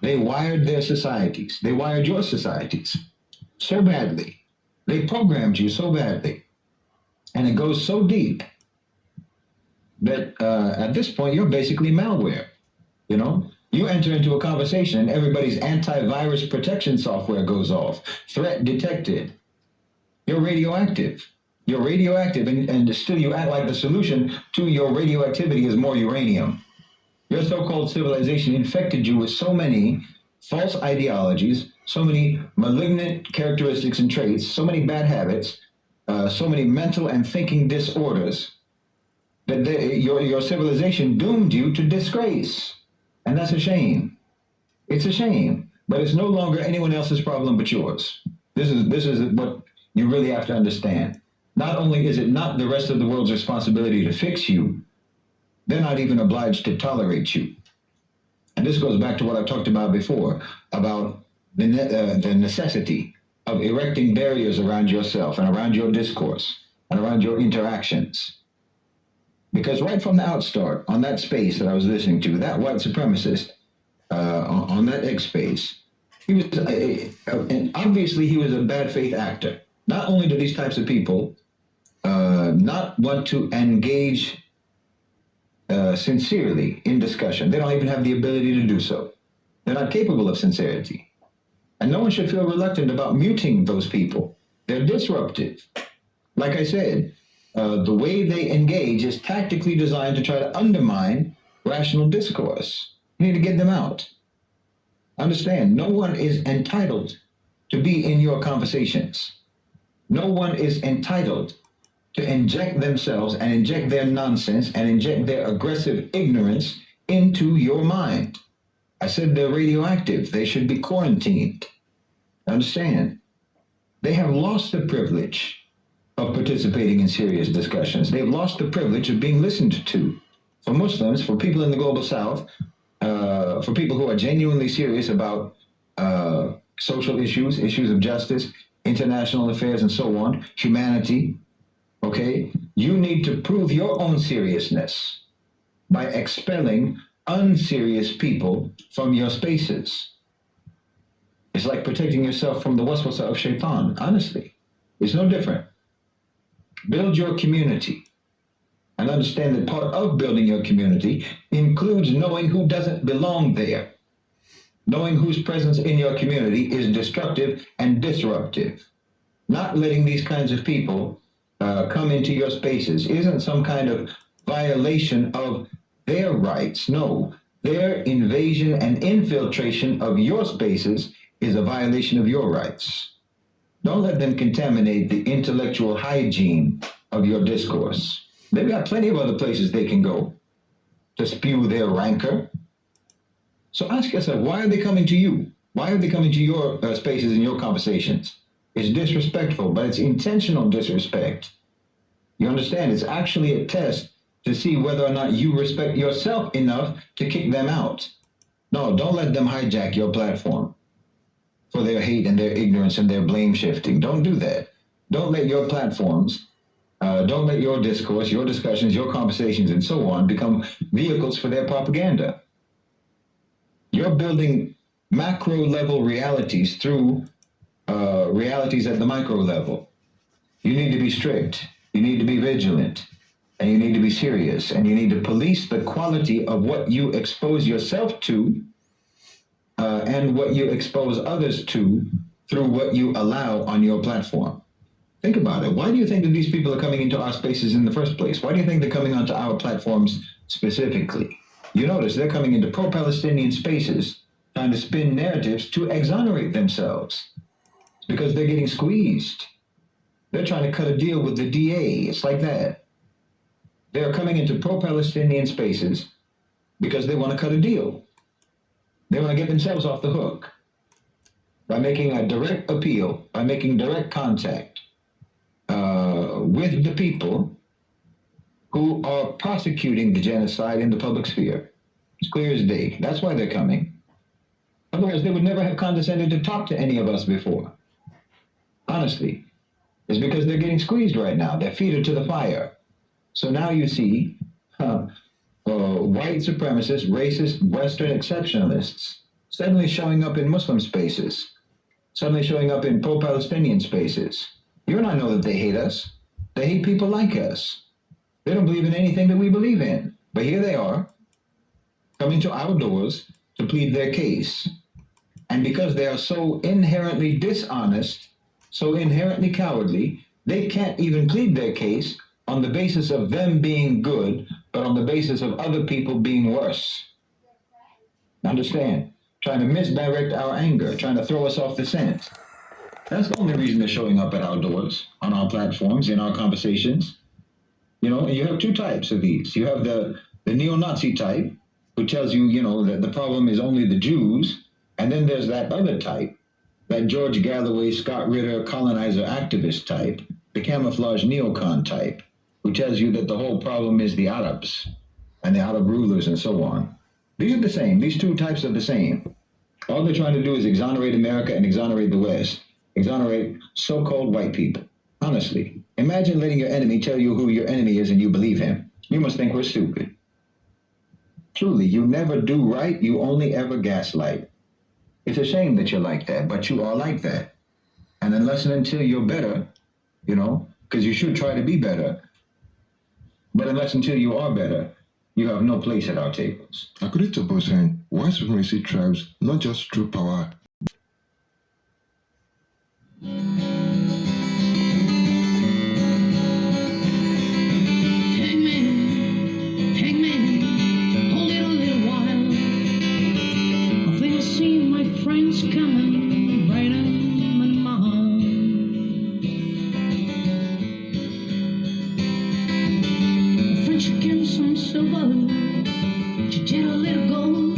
They wired their societies. They wired your societies so badly They programmed you so badly, and it goes so deep that at this point you're basically malware. You know, you enter into a conversation and everybody's antivirus protection software goes off. Threat detected. You're radioactive. You're radioactive, and still you act like the solution to your radioactivity is more uranium. Your so-called civilization infected you with so many false ideologies, so many malignant characteristics and traits, so many bad habits, so many mental and thinking disorders that your civilization doomed you to disgrace. And that's a shame. It's a shame, but it's no longer anyone else's problem but yours. This is what you really have to understand. Not only is it not the rest of the world's responsibility to fix you, they're not even obliged to tolerate you. And this goes back to what I talked about before, about the necessity of erecting barriers around yourself and around your discourse and around your interactions. Because right from the outstart, on that space that I was listening to, that white supremacist on that X space, he was, and obviously he was a bad faith actor. Not only do these types of people not want to engage sincerely in discussion, they don't even have the ability to do so. They're not capable of sincerity. And no one should feel reluctant about muting those people. They're disruptive. Like I said, the way they engage is tactically designed to try to undermine rational discourse. You need to get them out. Understand, no one is entitled to be in your conversations. No one is entitled to inject themselves and inject their nonsense and inject their aggressive ignorance into your mind. I said they're radioactive. They should be quarantined. Understand? They have lost the privilege of participating in serious discussions. They've lost the privilege of being listened to. For Muslims, for people in the global south, for people who are genuinely serious about social issues, issues of justice, international affairs, and so on, humanity, okay? You need to prove your own seriousness by expelling unserious people from your spaces. It's like protecting yourself from the waswasa of shaitan, honestly. It's no different. Build your community. And understand that part of building your community includes knowing who doesn't belong there. Knowing whose presence in your community is destructive and disruptive. Not letting these kinds of people come into your spaces isn't some kind of violation of their rights. No, their invasion and infiltration of your spaces is a violation of your rights. Don't let them contaminate the intellectual hygiene of your discourse. They've got plenty of other places they can go to spew their rancor. So ask yourself, why are they coming to you? Why are they coming to your spaces and your conversations? It's disrespectful, but it's intentional disrespect. You understand? It's actually a test to see whether or not you respect yourself enough to kick them out. No, don't let them hijack your platform for their hate and their ignorance and their blame shifting. Don't do that. Don't let your platforms, don't let your discourse, your discussions, your conversations, and so on become vehicles for their propaganda. You're building macro level realities through realities at the micro level. You need to be strict. You need to be vigilant. And you need to be serious. And you need to police the quality of what you expose yourself to and what you expose others to through what you allow on your platform. Think about it. Why do you think that these people are coming into our spaces in the first place? Why do you think they're coming onto our platforms specifically? You notice they're coming into pro-Palestinian spaces trying to spin narratives to exonerate themselves because they're getting squeezed. They're trying to cut a deal with the DA. It's like that. They're coming into pro-Palestinian spaces because they want to cut a deal. They want to get themselves off the hook by making a direct appeal, by making direct contact with the people who are prosecuting the genocide in the public sphere. It's clear as day. That's why they're coming. Otherwise, they would never have condescended to talk to any of us before. Honestly. It's because they're getting squeezed right now. Their feet are to the fire. So now you see white supremacists, racist, Western exceptionalists suddenly showing up in Muslim spaces, suddenly showing up in pro-Palestinian spaces, You and I know that they hate us. They hate people like us. They don't believe in anything that we believe in. But here they are, coming to our doors to plead their case. And because they are so inherently dishonest, so inherently cowardly, they can't even plead their case on the basis of them being good, but on the basis of other people being worse. Understand? Trying to misdirect our anger, trying to throw us off the scent. That's the only reason they're showing up at our doors, on our platforms, in our conversations. You know, and you have two types of these. You have the neo-Nazi type, who tells you, you know, that the problem is only the Jews. And then there's that other type, that George Galloway, Scott Ritter, colonizer activist type, the camouflage neocon type, who tells you that the whole problem is the Arabs and the Arab rulers and so on. These are the same. These two types are the same. All they're trying to do is exonerate America and exonerate the West, exonerate so-called white people. Honestly, imagine letting your enemy tell you who your enemy is and you believe him. You must think we're stupid. Truly, you never do right, you only ever gaslight. It's a shame that you're like that, but you are like that. And unless and until you're better, you know, because you should try to be better, but unless until you are better, you have no place at our tables. According to Bosen, white supremacy thrives not just through power. Hangman, hold it a little while. I think I see my friends coming right in my mind. My friend, she gave me some silver. She did a little gold.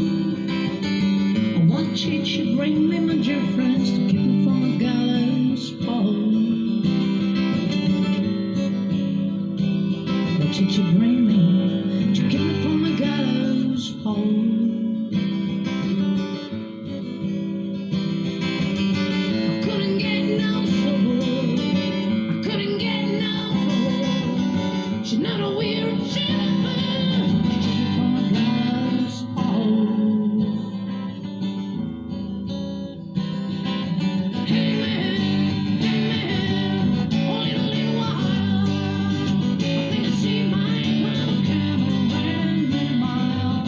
What did she bring me, my dear friends, to keep me from a gallows pole? What did you bring me to keep me from a gallows pole? I couldn't get no soul. I couldn't get no hope. She's not a weird shepherd. She kept me from a gallows pole. Hey man, hold it a little while. I think I see my crown coming right in a mile.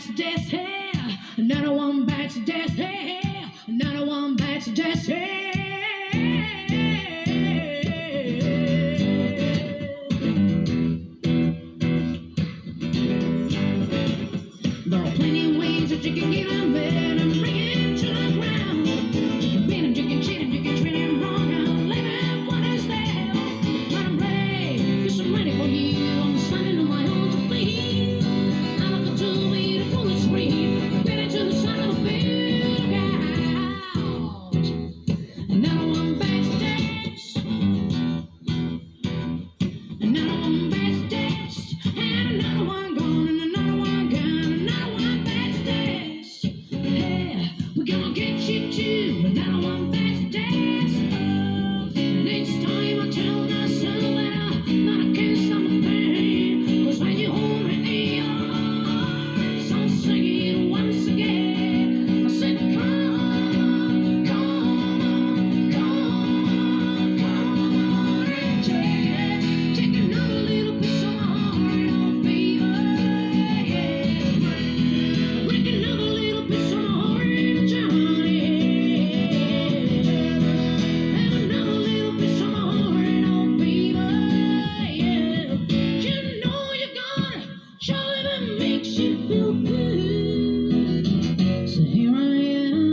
bites the dust, hey. Another one bites the dust, hey. Another one bites the dust, hey. There are plenty of ways that you can get on bed and bring it to the ground. You can beat him, you can cheat him, you can treat him wrong and leave him what is there. Let him play, cause I'm ready for you. I'm standing on my own to please. I look up to me, the bullets scream. Beat it to the side of the building. Another one bites the dust. Another one bites the dust. And another one gone, and another one gone, another one bites the dust. Yeah, we're gonna get you too. Another one bites the dust. And each time I tell myself that I can't stop the pain. 'Cause when you hold me in your arms, I'm singing once again. I said, come on, come on, come on, come on, and take another little piece of my heart, oh baby, yeah. Break another little piece of my heart, Johnny. Have another little piece of my heart, oh baby, yeah. You know you're gonna show if it makes you feel good. So here I am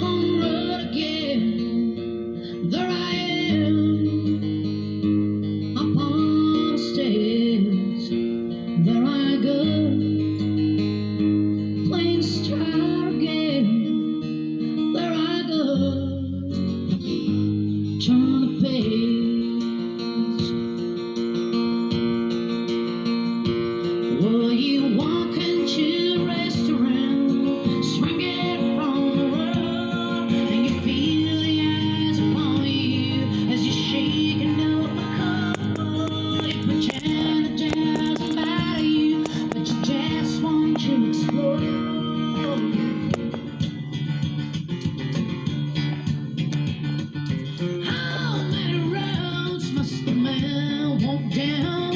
on the road again. There I am up on the stairs. There I go, playing star again. There I go, turn the page. Were you walking to a restaurant, swing it from the road, and you feel the eyes upon you as you're shaking up a cup? You pretend it doesn't matter you, but you just want to explode. How many roads must a man walk down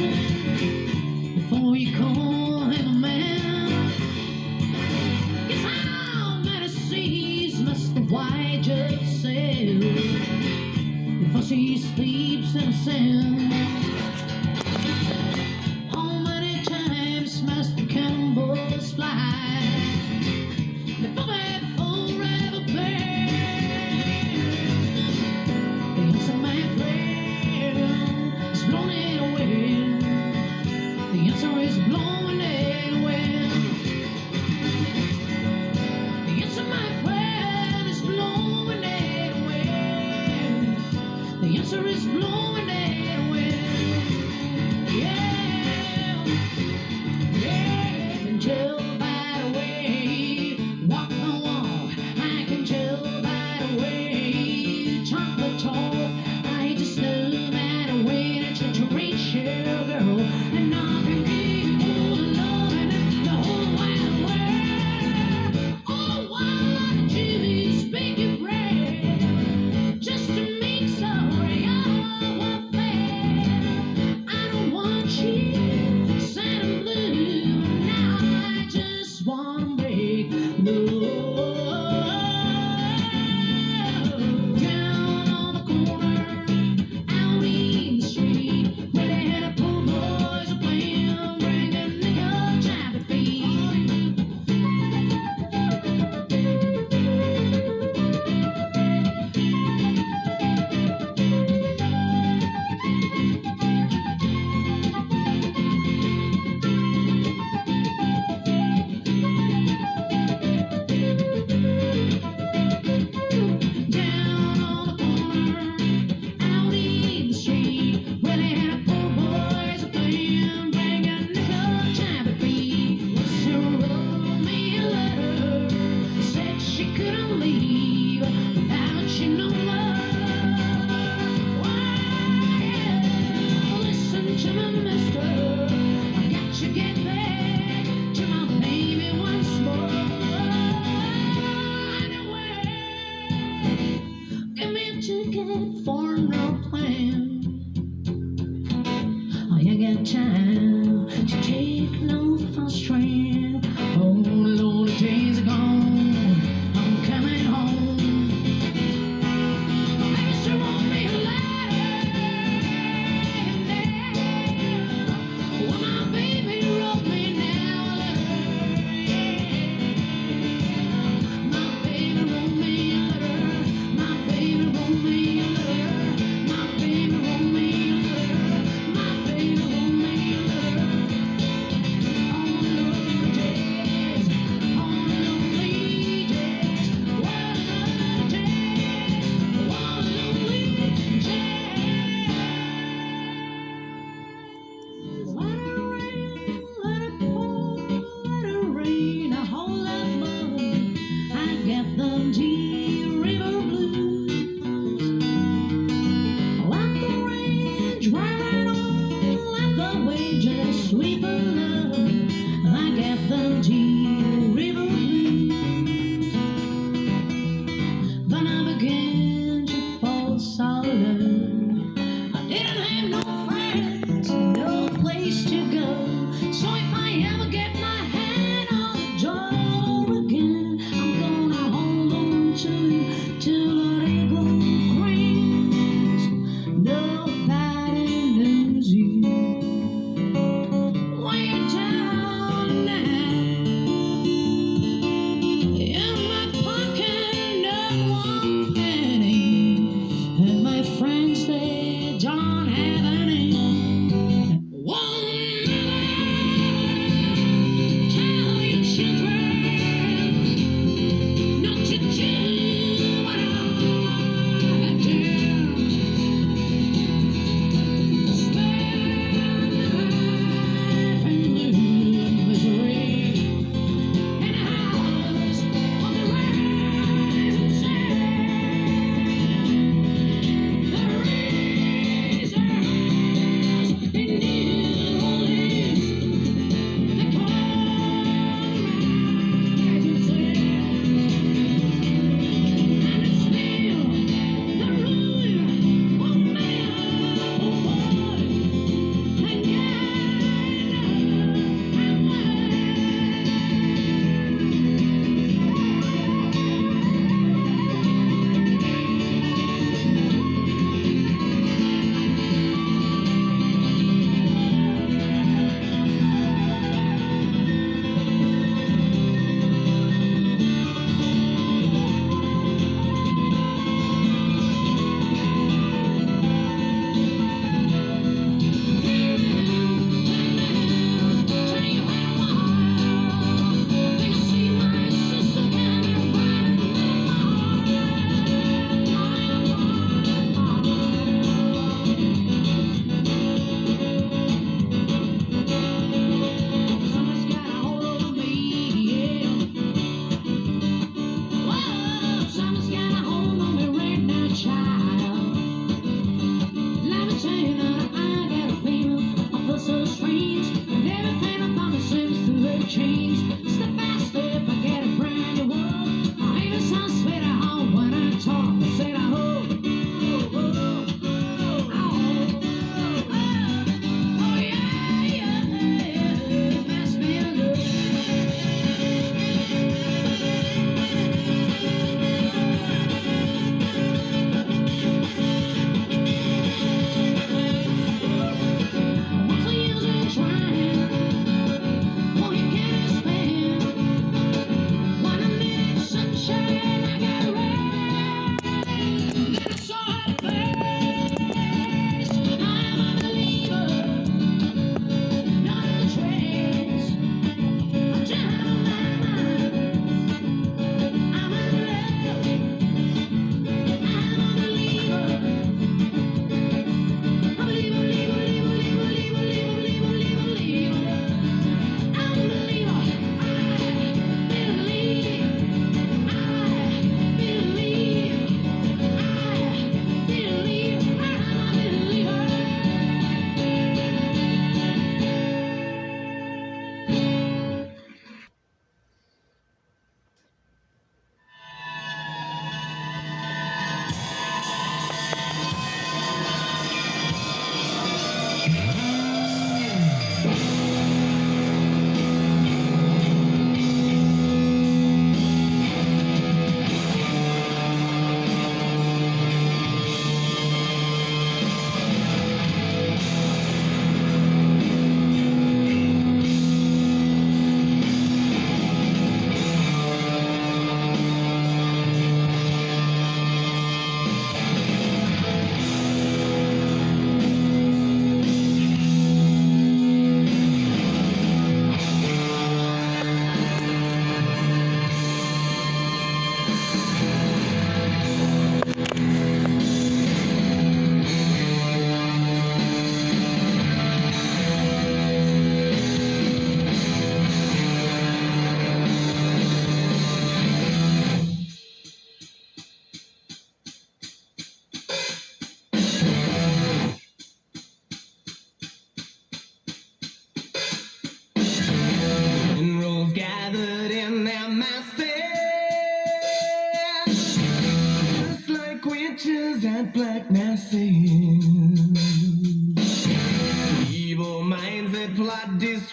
before you call him a man? Yes, how many seas must the white dove sail before she sleeps in the sand? How many times must the cannonballs fly before they forever burn? The answer, my friend, is blowing it away. The answer is blowing it away. The answer, my friend, is blowing it away. The answer is blowing it away. Yeah, yeah. I can tell by the way you walk the walk. I can tell by the way you talk the talk. I just know by the way that you treat your girl. And I can give you all the love in the whole wide world. All the while I do is beg your bread just to make sorry. I want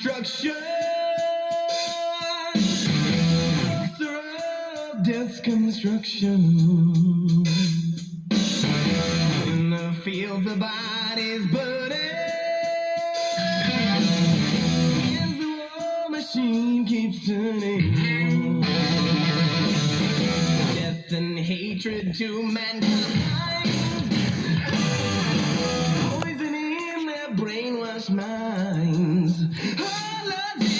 destruction. Through death's construction. In the fields, the bodies burning. As the war machine keeps turning. Death and hatred to mankind. Poison in their brainwashed minds. Oh, Lord,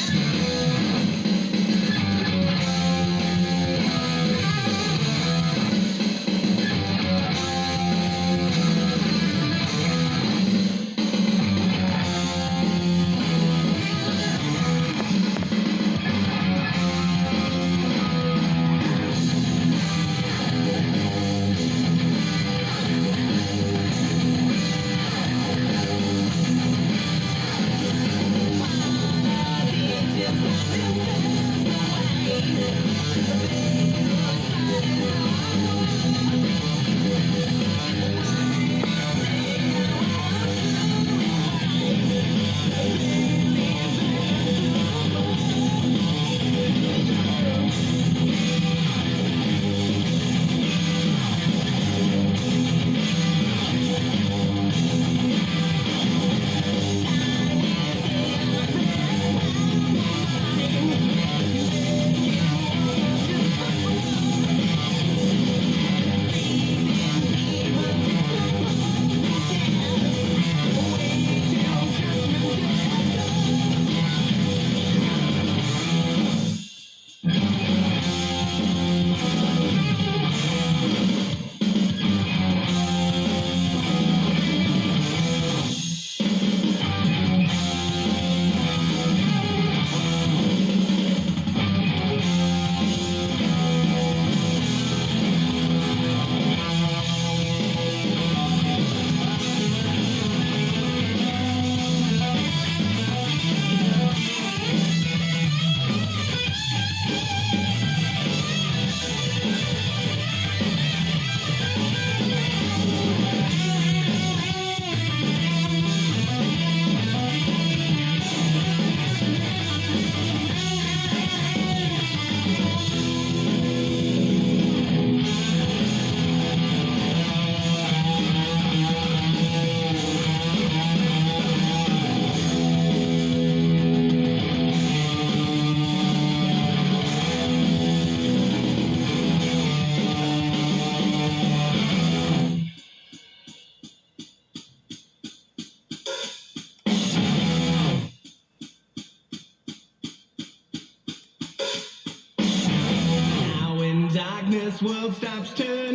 now when darkness world stops turning,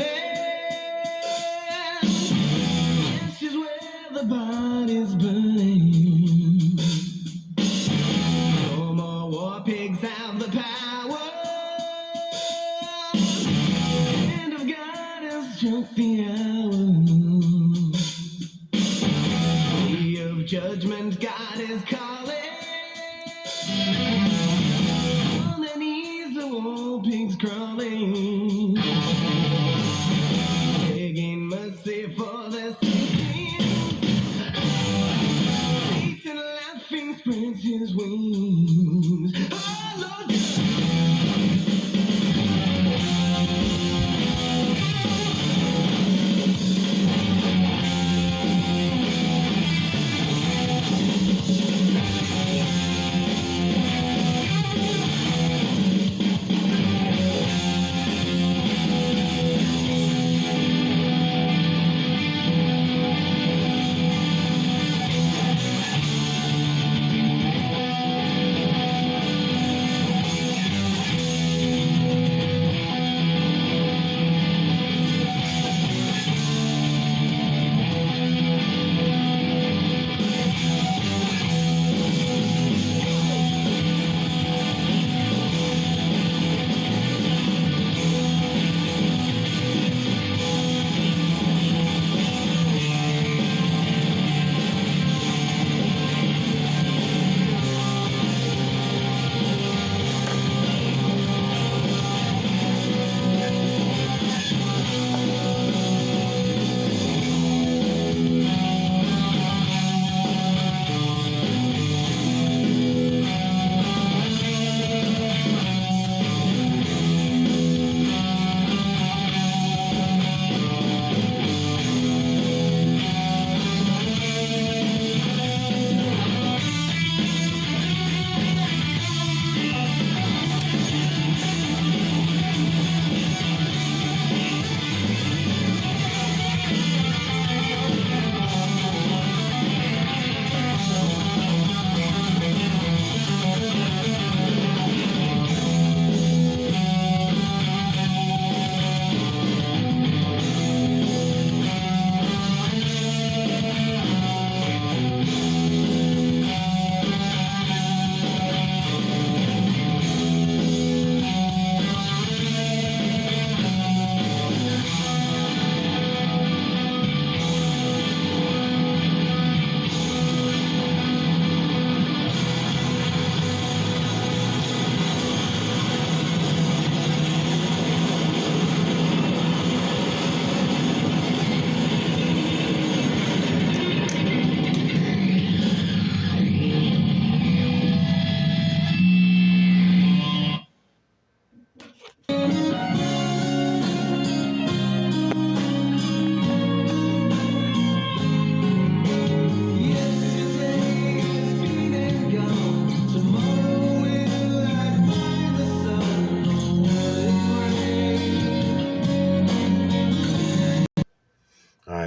this is where the body's burning. No more war pigs have the power. Hand of God has struck the hour. Day of judgment, God is calling. On their knees, the war pigs crawling, begging mercy for their sins. Satan laughing spreads his wings. Oh, Lord,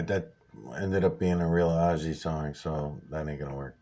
that ended up being a real Ozzy song, so that ain't gonna work.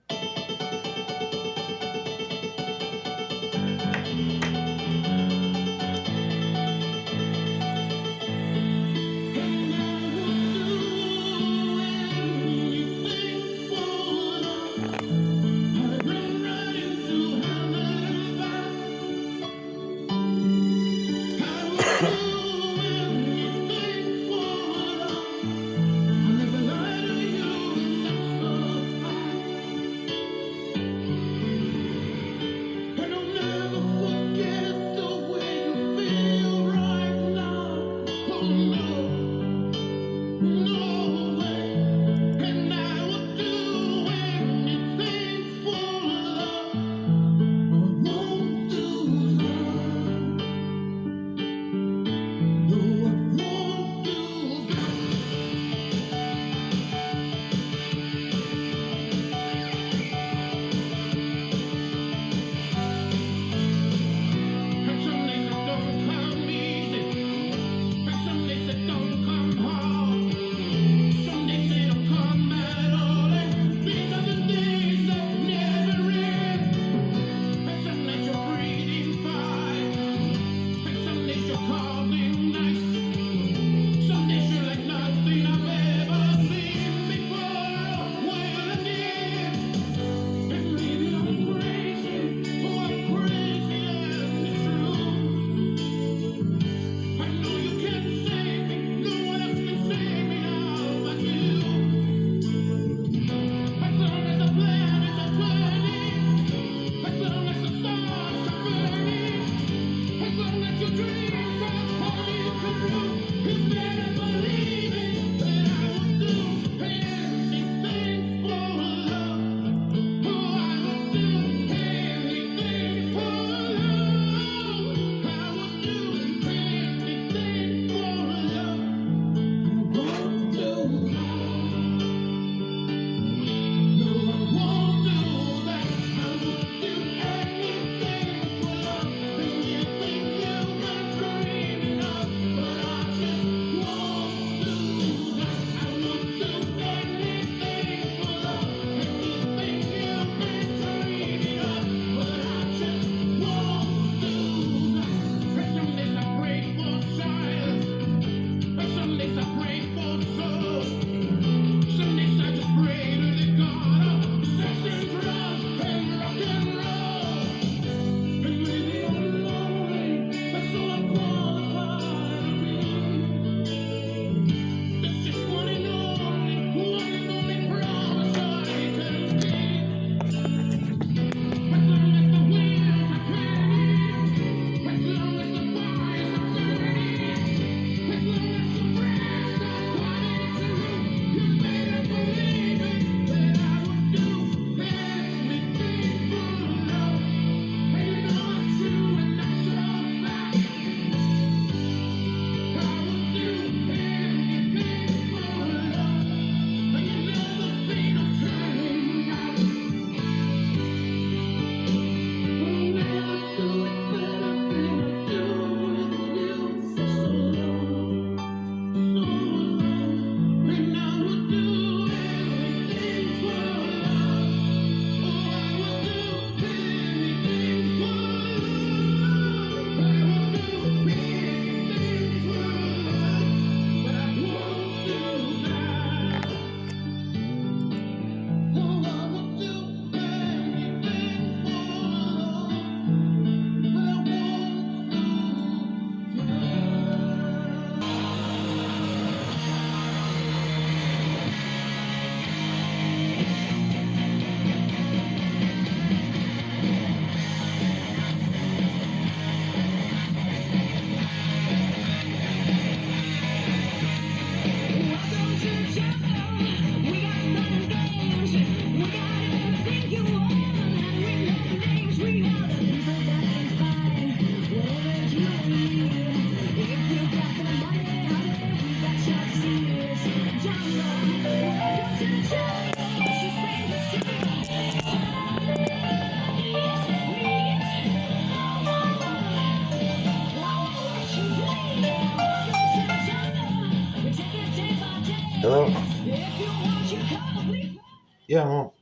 Yeah, well,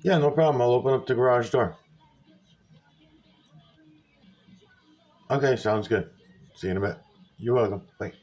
yeah, no problem. I'll open up the garage door. Okay, sounds good. See you in a bit. You're welcome. Bye.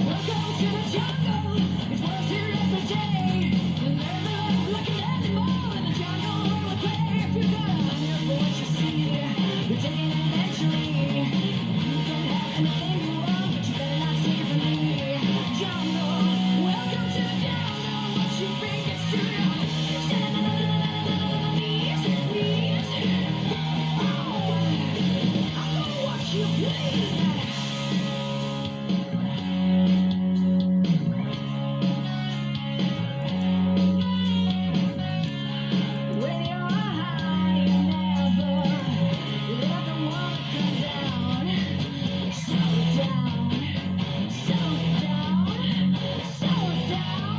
Welcome to the jungle. It's what's here every day. And never looking anymore in the jungle where we play. If you got an ear for what you see, you're taking it naturally. You can have anything you want, but you better not steal from me. Jungle, welcome to the jungle. What you bring is to you. Knees. Oh, I know what you bleed. When you're high, you never wanna come down. Slow it down, slow it down, slow it down.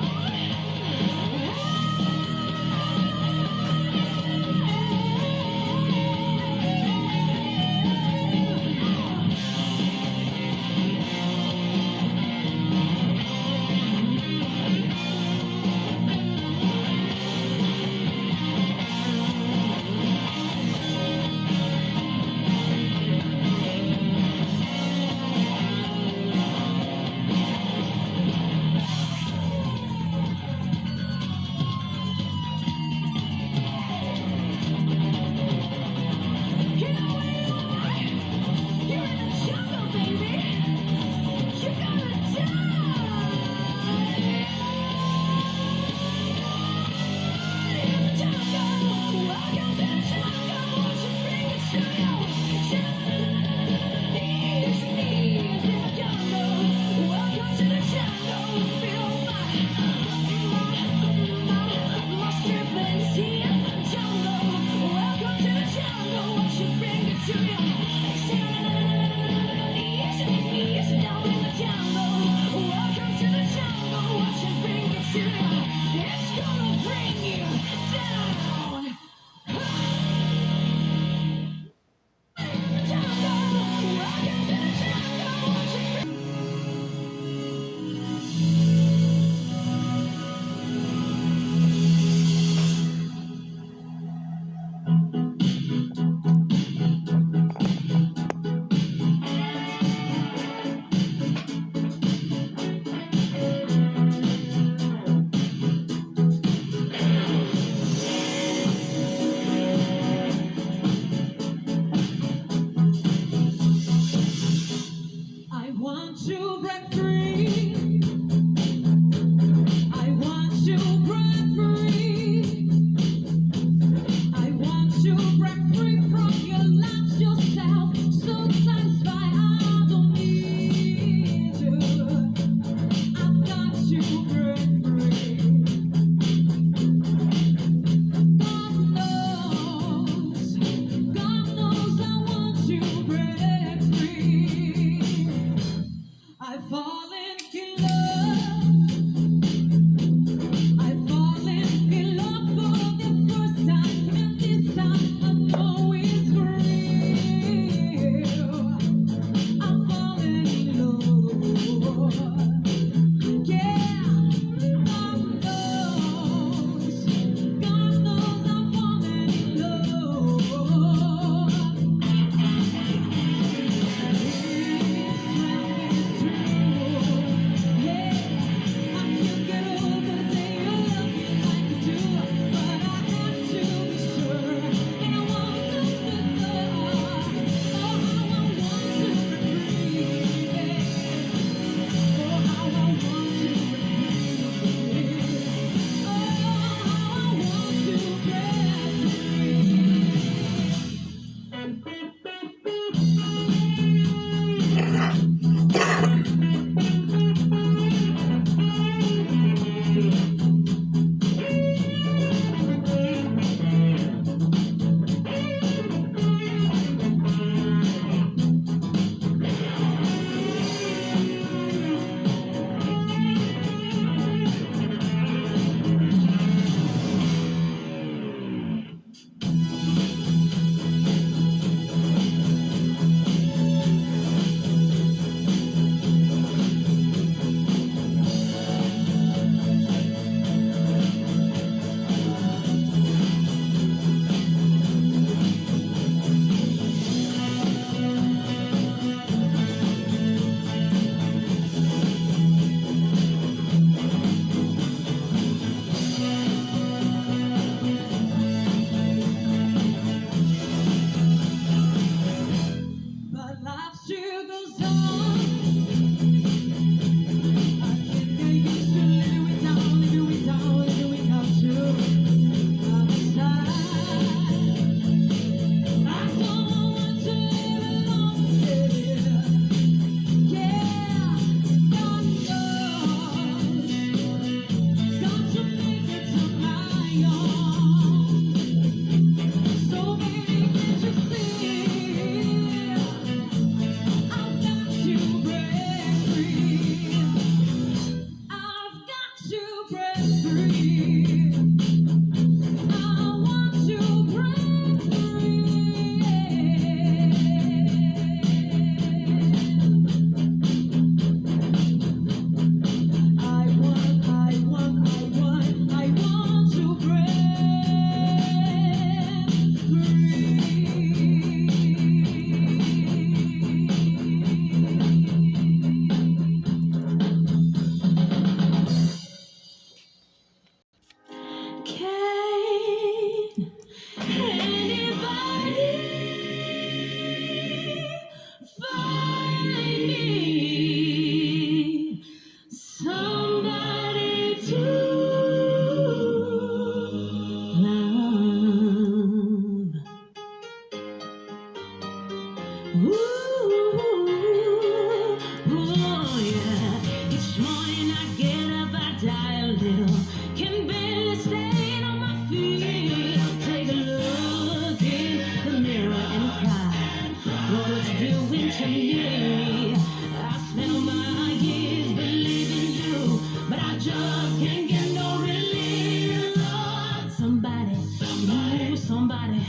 me. I spent all my years believing you, but I just can't get no relief. Lord, somebody, ooh, somebody,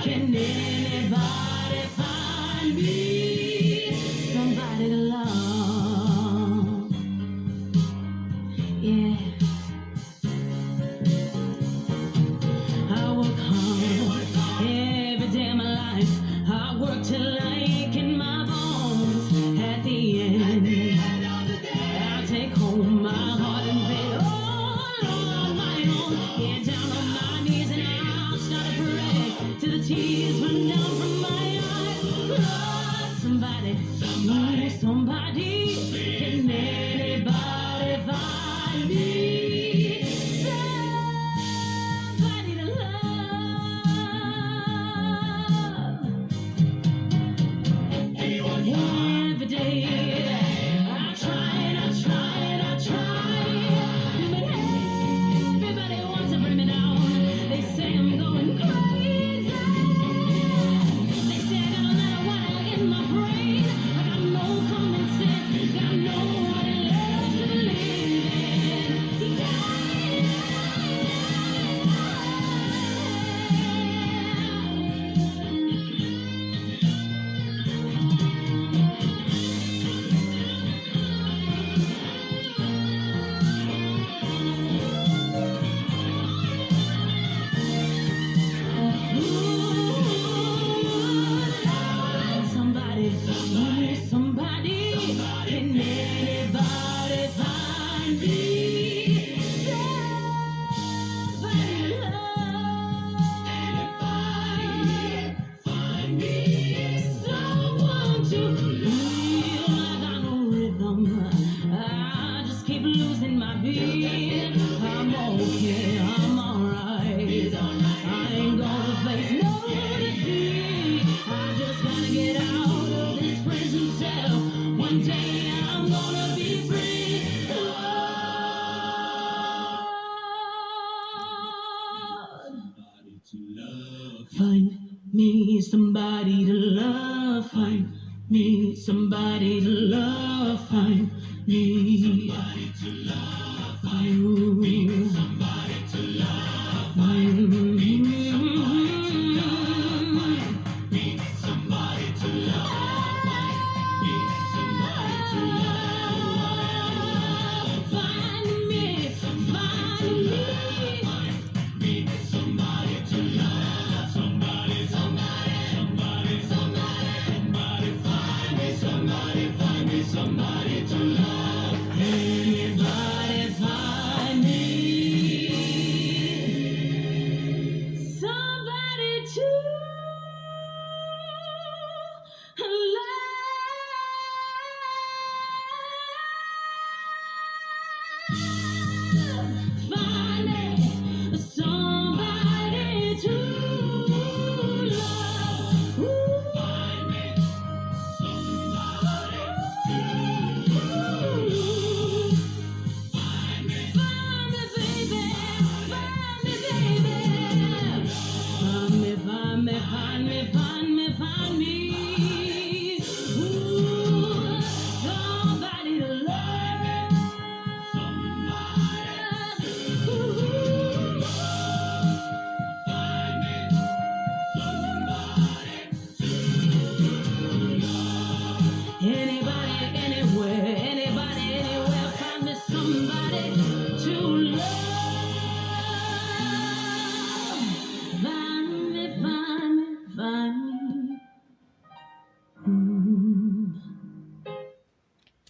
can anybody find me somebody to love? Yeah. I work hard every day of my life. I work till I ache in my bones. At the end, I take home my heart and bed all on my own. Get down on my knees and I'll start to pray till the tears run down from my eyes. Lord, somebody, ooh, somebody, can anybody find me somebody to love? Every day I try and I try and I try, but everybody wants to bring me down. They say I'm going crazy. They say I got a lot of water in my brain. I got no common sense, got nobody left to believe in. Somebody, somebody, can anybody find me somebody to love? Anybody find me someone to feel like I no rhythm? I just keep losing my beat. I'm okay, I'm alright. I ain't gonna face no defeat. I just gotta get out of this prison cell. One day I'm gonna be free. Lord, find me somebody to love. Find me somebody to love. Find me somebody to love. Find me somebody to love.